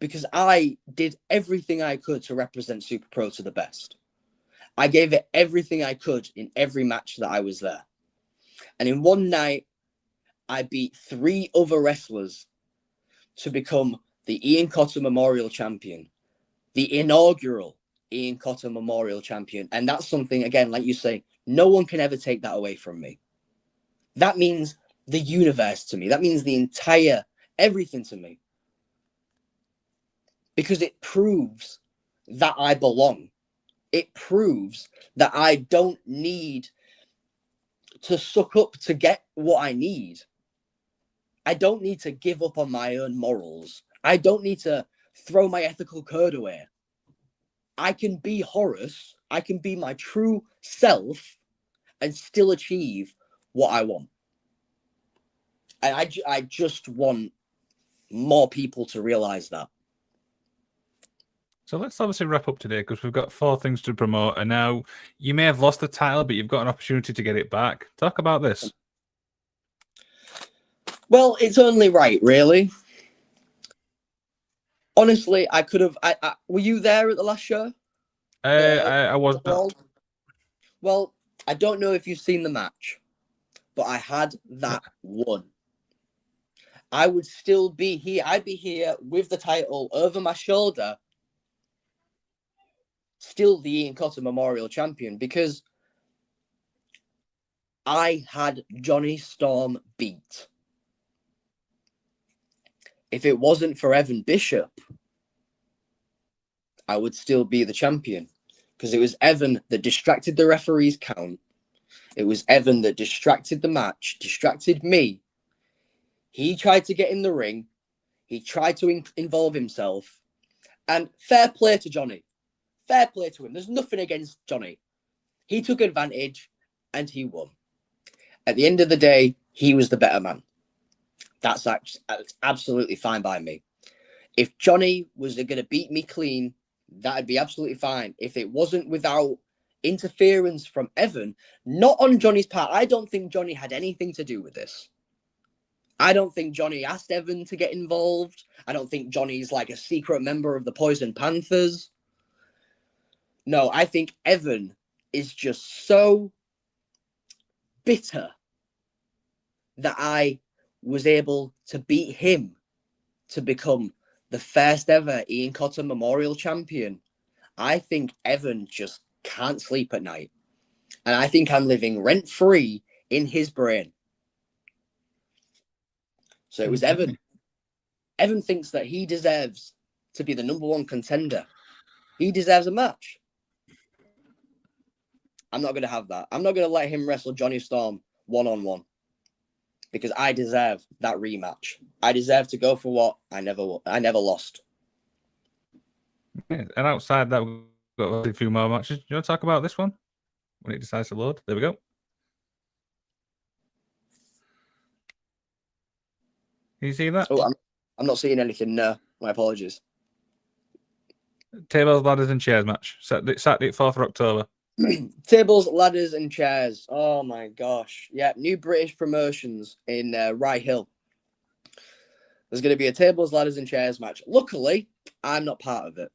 B: Because I did everything I could to represent Super Pro to the best. I gave it everything I could in every match that I was there. And in one night, I beat 3 other wrestlers to become the Ian Cotter Memorial Champion, the inaugural Ian Cotter Memorial Champion. And that's something, again, like you say, no one can ever take that away from me. That means the universe to me. That means the entire everything to me. Because it proves that I belong. It proves that I don't need to suck up to get what I need. I don't need to give up on my own morals. I don't need to throw my ethical code away. I can be Horus. I can be my true self and still achieve what I want. And I just want more people to realize that.
C: So let's obviously wrap up today, because we've got 4 things to promote, and now you may have lost the title, but you've got an opportunity to get it back. Talk about this.
B: Well, it's only right, really. Honestly, I could have. Were you there at the last show?
C: I was not.
B: Well, I don't know if you've seen the match, but I had that won. I would still be here. I'd be here with the title over my shoulder, still the Ian Cotter Memorial Champion, because I had Johnny Storm beat. If it wasn't for Evan Bishop, I would still be the champion, because it was Evan that distracted the referee's count. It was Evan that distracted the match, distracted me. He tried to get in the ring. He tried to involve himself. And fair play to Johnny. Fair play to him. There's nothing against Johnny. He took advantage and he won. At the end of the day, he was the better man. That's absolutely fine by me. If Johnny was going to beat me clean, that'd be absolutely fine. If it wasn't without interference from Evan, not on Johnny's part, I don't think Johnny had anything to do with this. I don't think Johnny asked Evan to get involved. I don't think Johnny's like a secret member of the Poison Panthers. No, I think Evan is just so bitter that I was able to beat him to become the first ever Ian Cotter Memorial Champion. I think Evan just can't sleep at night. And I think I'm living rent-free in his brain. So it was Evan. Evan thinks that he deserves to be the #1 contender. He deserves a match. I'm not going to have that. I'm not going to let him wrestle Johnny Storm one-on-one, because I deserve that rematch. I deserve to go for what I never lost.
C: Yeah, and outside that, we've got a few more matches. Do you want to talk about this one when it decides to load? There we go. Can you see that?
B: Oh, I'm not seeing anything. No, my apologies.
C: Tables, ladders, and chairs match. Saturday 4th of October.
B: Tables, ladders, and chairs. Oh my gosh. Yeah, new British promotions in Rye Hill. There's going to be a tables, ladders, and chairs match. Luckily, I'm not part of it.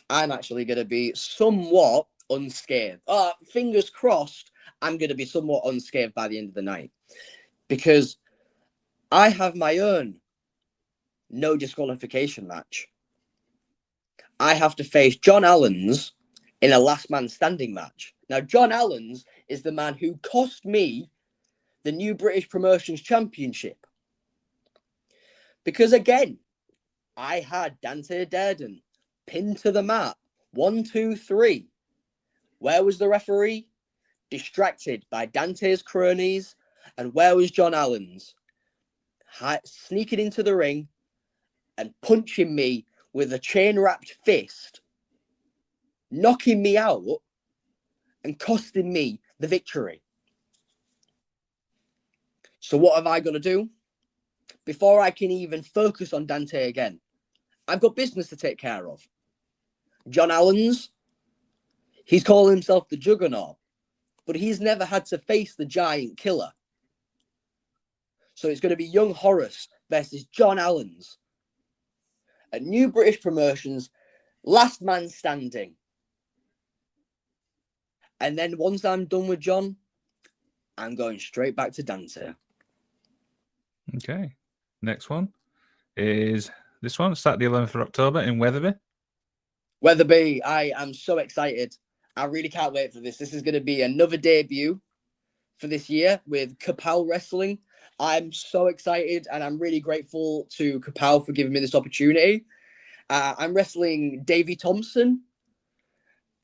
B: I'm actually going to be somewhat unscathed. Fingers crossed, I'm going to be somewhat unscathed by the end of the night, because I have my own no disqualification match. I have to face John Allen's in a last man standing match. Now, John Allen's is the man who cost me the New British Promotions Championship. Because again, I had Dante Durden pinned to the mat. 1, 2, 3. Where was the referee? Distracted by Dante's cronies. And where was John Allen's? Sneaking into the ring and punching me with a chain-wrapped fist, knocking me out and costing me the victory. So what have I got to do? Before I can even focus on Dante again, I've got business to take care of. John Allen's, he's calling himself the Juggernaut, but he's never had to face the giant killer. So it's going to be young Horus versus John Allen's at New British Promotions, last man standing. And then once I'm done with John, I'm going straight back to Dante.
C: Okay. Next one is this one, Saturday 11th of October in Wetherby.
B: Wetherby, I am so excited. I really can't wait for this. This is going to be another debut for this year with Kapow Wrestling. I'm so excited, and I'm really grateful to Kapow for giving me this opportunity. I'm wrestling Davey Thompson,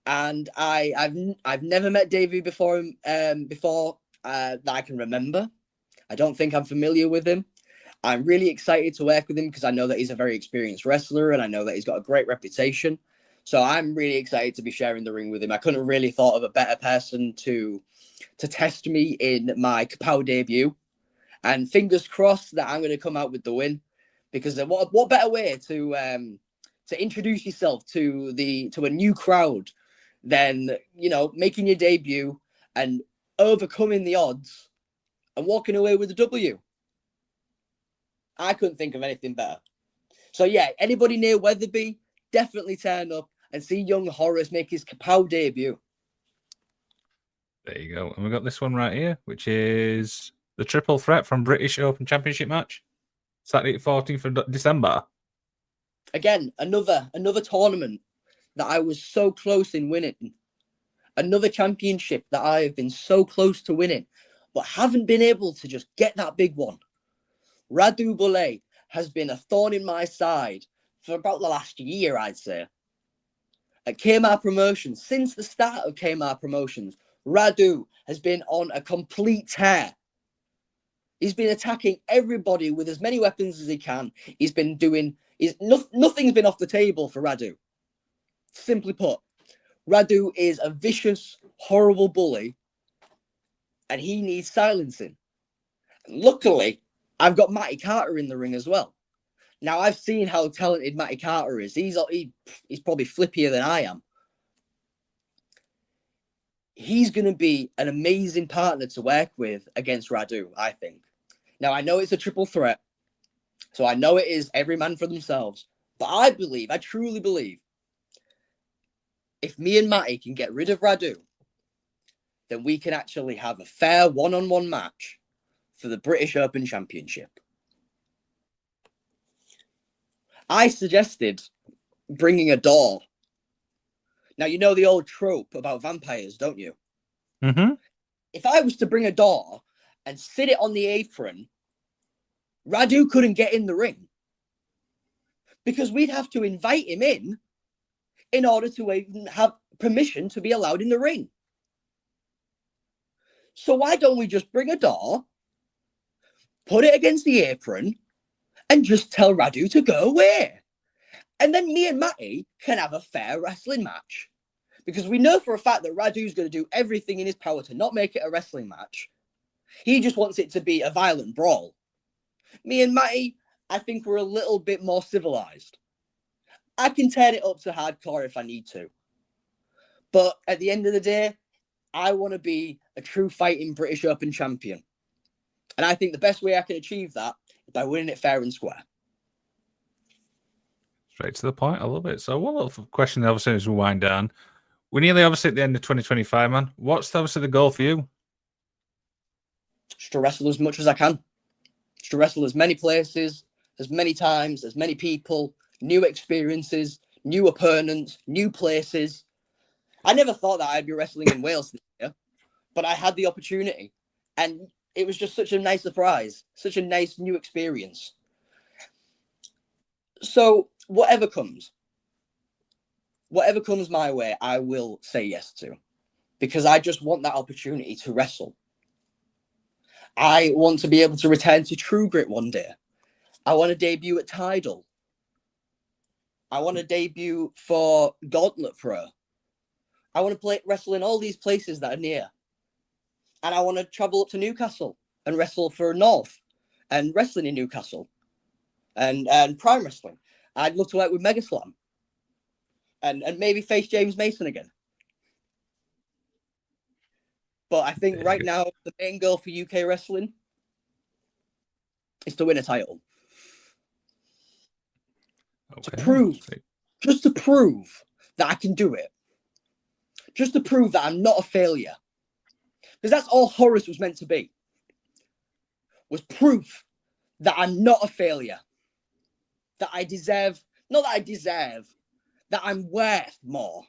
B: and I've never met Davey before that I can remember. I don't think I'm familiar with him. I'm really excited to work with him because I know that he's a very experienced wrestler, and I know that he's got a great reputation. So I'm really excited to be sharing the ring with him. I couldn't really thought of a better person to test me in my Kapow debut. And fingers crossed that I'm going to come out with the win, because what better way to introduce yourself to a new crowd than, you know, making your debut and overcoming the odds and walking away with a W. I couldn't think of anything better. So yeah, anybody near Wetherby, definitely turn up and see young Horus make his Kapow debut.
C: There you go. And we've got this one right here, which is the triple threat from British Open Championship match. Saturday 14th of December.
B: Again, another tournament that I was so close in winning. Another championship that I have been so close to winning, but haven't been able to just get that big one. Radu Bullet has been a thorn in my side for about the last year, I'd say. At KMR Promotions, since the start of KMR Promotions, Radu has been on a complete tear. He's been attacking everybody with as many weapons as he can. He's been doing... nothing's been off the table for Radu. Simply put, Radu is a vicious, horrible bully, and he needs silencing. Luckily, I've got Matty Carter in the ring as well. Now, I've seen how talented Matty Carter is. He's probably flippier than I am. He's going to be an amazing partner to work with against Radu, I think. Now, I know it's a triple threat, so I know it is every man for themselves. But I truly believe, if me and Matty can get rid of Radu, then we can actually have a fair one-on-one match for the British Open Championship. I suggested bringing a door. Now, you know the old trope about vampires, don't you?
C: Mm-hmm.
B: If I was to bring a door and sit it on the apron, Radu couldn't get in the ring, because we'd have to invite him in order to even have permission to be allowed in the ring. So why don't we just bring a door, put it against the apron, and just tell Radu to go away? And then me and Matty can have a fair wrestling match. Because we know for a fact that Radu's going to do everything in his power to not make it a wrestling match. He just wants it to be a violent brawl. Me and Matty, I think we're a little bit more civilized. I can turn it up to hardcore if I need to. But at the end of the day, I want to be a true fighting British Open champion. And I think the best way I can achieve that is by winning it fair and square.
C: Straight to the point. I love it. So one little question, obviously, as we wind down. We're nearly obviously at the end of 2025, man. What's obviously the goal for you?
B: Just to wrestle as much as I can. Just to wrestle as many places, as many times, as many people, new experiences, new opponents, new places. I never thought that I'd be wrestling in Wales this year, but I had the opportunity. And it was just such a nice surprise, such a nice new experience. So whatever comes my way, I will say yes to, because I just want that opportunity to wrestle. I want to be able to return to True Grit one day. I want to debut at Tidal. I want to debut for Gauntlet Pro. I want to wrestle in all these places that are near. And I want to travel up to Newcastle and wrestle for North and wrestling in Newcastle and Prime Wrestling. I'd love to work with Megaslam and maybe face James Mason again. But I think right now, the main goal for UK wrestling is to win a title.
C: Okay.
B: Just to prove that I can do it. Just to prove that I'm not a failure. Because that's all Horus was meant to be. Was proof that I'm not a failure. That I deserve, not that I deserve, that I'm worth more.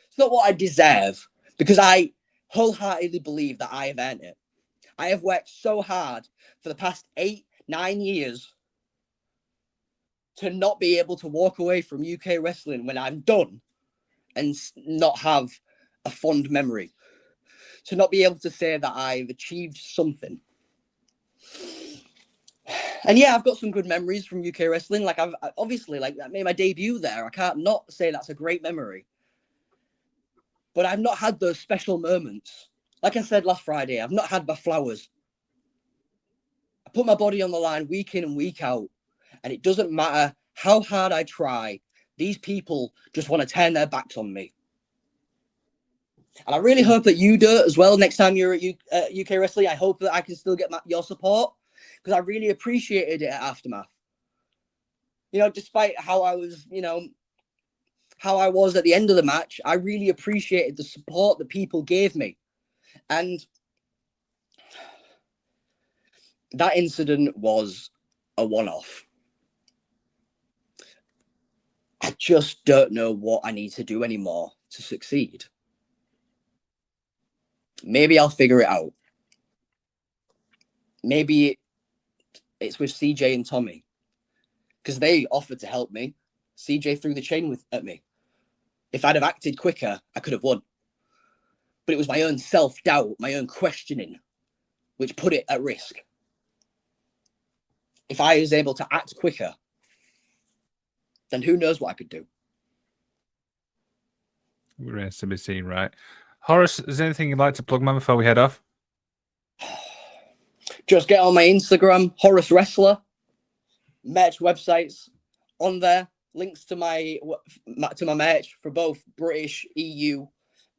B: It's not what I deserve, because I wholeheartedly believe that I have earned it. I have worked so hard for the past 8-9 years to not be able to walk away from UK wrestling when I'm done and not have a fond memory. To not be able to say that I've achieved something. And yeah, I've got some good memories from UK wrestling. Like I've obviously, like, I made my debut there. I can't not say that's a great memory. But I've not had those special moments. Like I said last Friday, I've not had my flowers. I put my body on the line week in and week out. And it doesn't matter how hard I try. These people just want to turn their backs on me. And I really hope that you do it as well next time you're at UK Wrestling. I hope that I can still get your support, because I really appreciated it at Aftermath. You know, despite how I was, how I was at the end of the match, I really appreciated the support that people gave me. And that incident was a one-off. I just don't know what I need to do anymore to succeed. Maybe I'll figure it out. Maybe it's with CJ and Tommy, because they offered to help me. CJ threw the chain at me. If I'd have acted quicker, I could have won. But it was my own self-doubt, my own questioning, which put it at risk. If I was able to act quicker, then who knows what I could do.
C: Remains to be seen, right? Horus, is there anything you'd like to plug, man, before we head off?
B: Just get on my Instagram, Horus Wrestler. Merch websites on there. Links to my merch for both British, EU,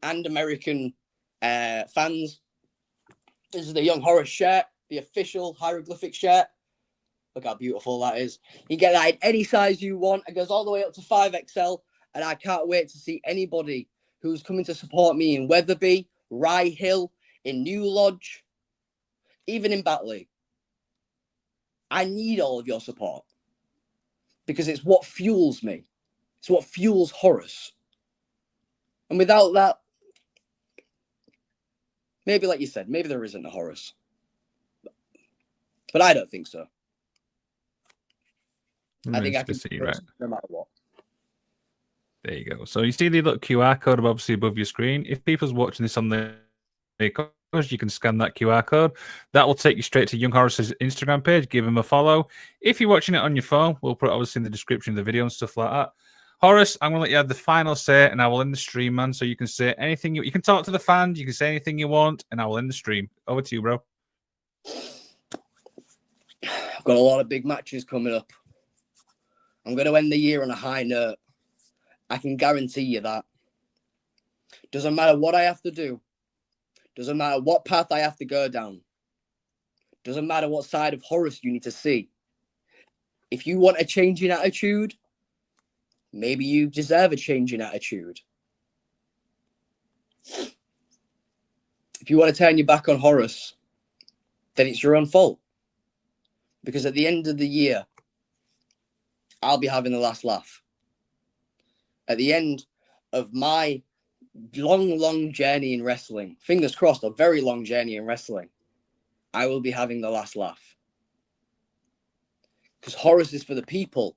B: and American fans. This is the Young Horus shirt, the official hieroglyphic shirt. Look how beautiful that is. You get that in any size you want. It goes all the way up to 5XL. And I can't wait to see anybody who's coming to support me in Wetherby, Rye Hill, in New Lodge, even in Batley. I need all of your support, because it's what fuels me. It's what fuels Horus. And without that, maybe, like you said, maybe there isn't a Horus. But I don't think so. I think I can see, right, no matter what.
C: There you go. So you see the little QR code obviously above your screen. If people's watching this on the you can scan that QR code. That will take you straight to Young Horus's Instagram page. Give him a follow. If you're watching it on your phone, we'll put it obviously in the description of the video and stuff like that. Horus, I'm going to let you have the final say, and I will end the stream, man. So you can say anything. You can talk to the fans. You can say anything you want, and I will end the stream. Over to you, bro.
B: I've got a lot of big matches coming up. I'm going to end the year on a high note. I can guarantee you that. Doesn't matter what I have to do. Doesn't matter what path I have to go down. Doesn't matter what side of Horus you need to see. If you want a change in attitude, maybe you deserve a change in attitude. If you want to turn your back on Horus, then it's your own fault. Because at the end of the year, I'll be having the last laugh. At the end of my long journey in wrestling, fingers crossed, a very long journey in wrestling, I will be having the last laugh. Because Horus is for the people.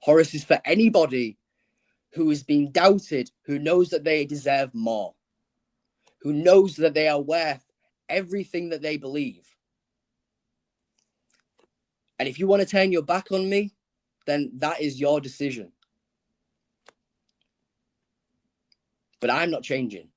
B: Horus is for anybody who has been doubted, who knows that they deserve more, who knows that they are worth everything that they believe. And if you want to turn your back on me, then that is your decision. But I'm not changing.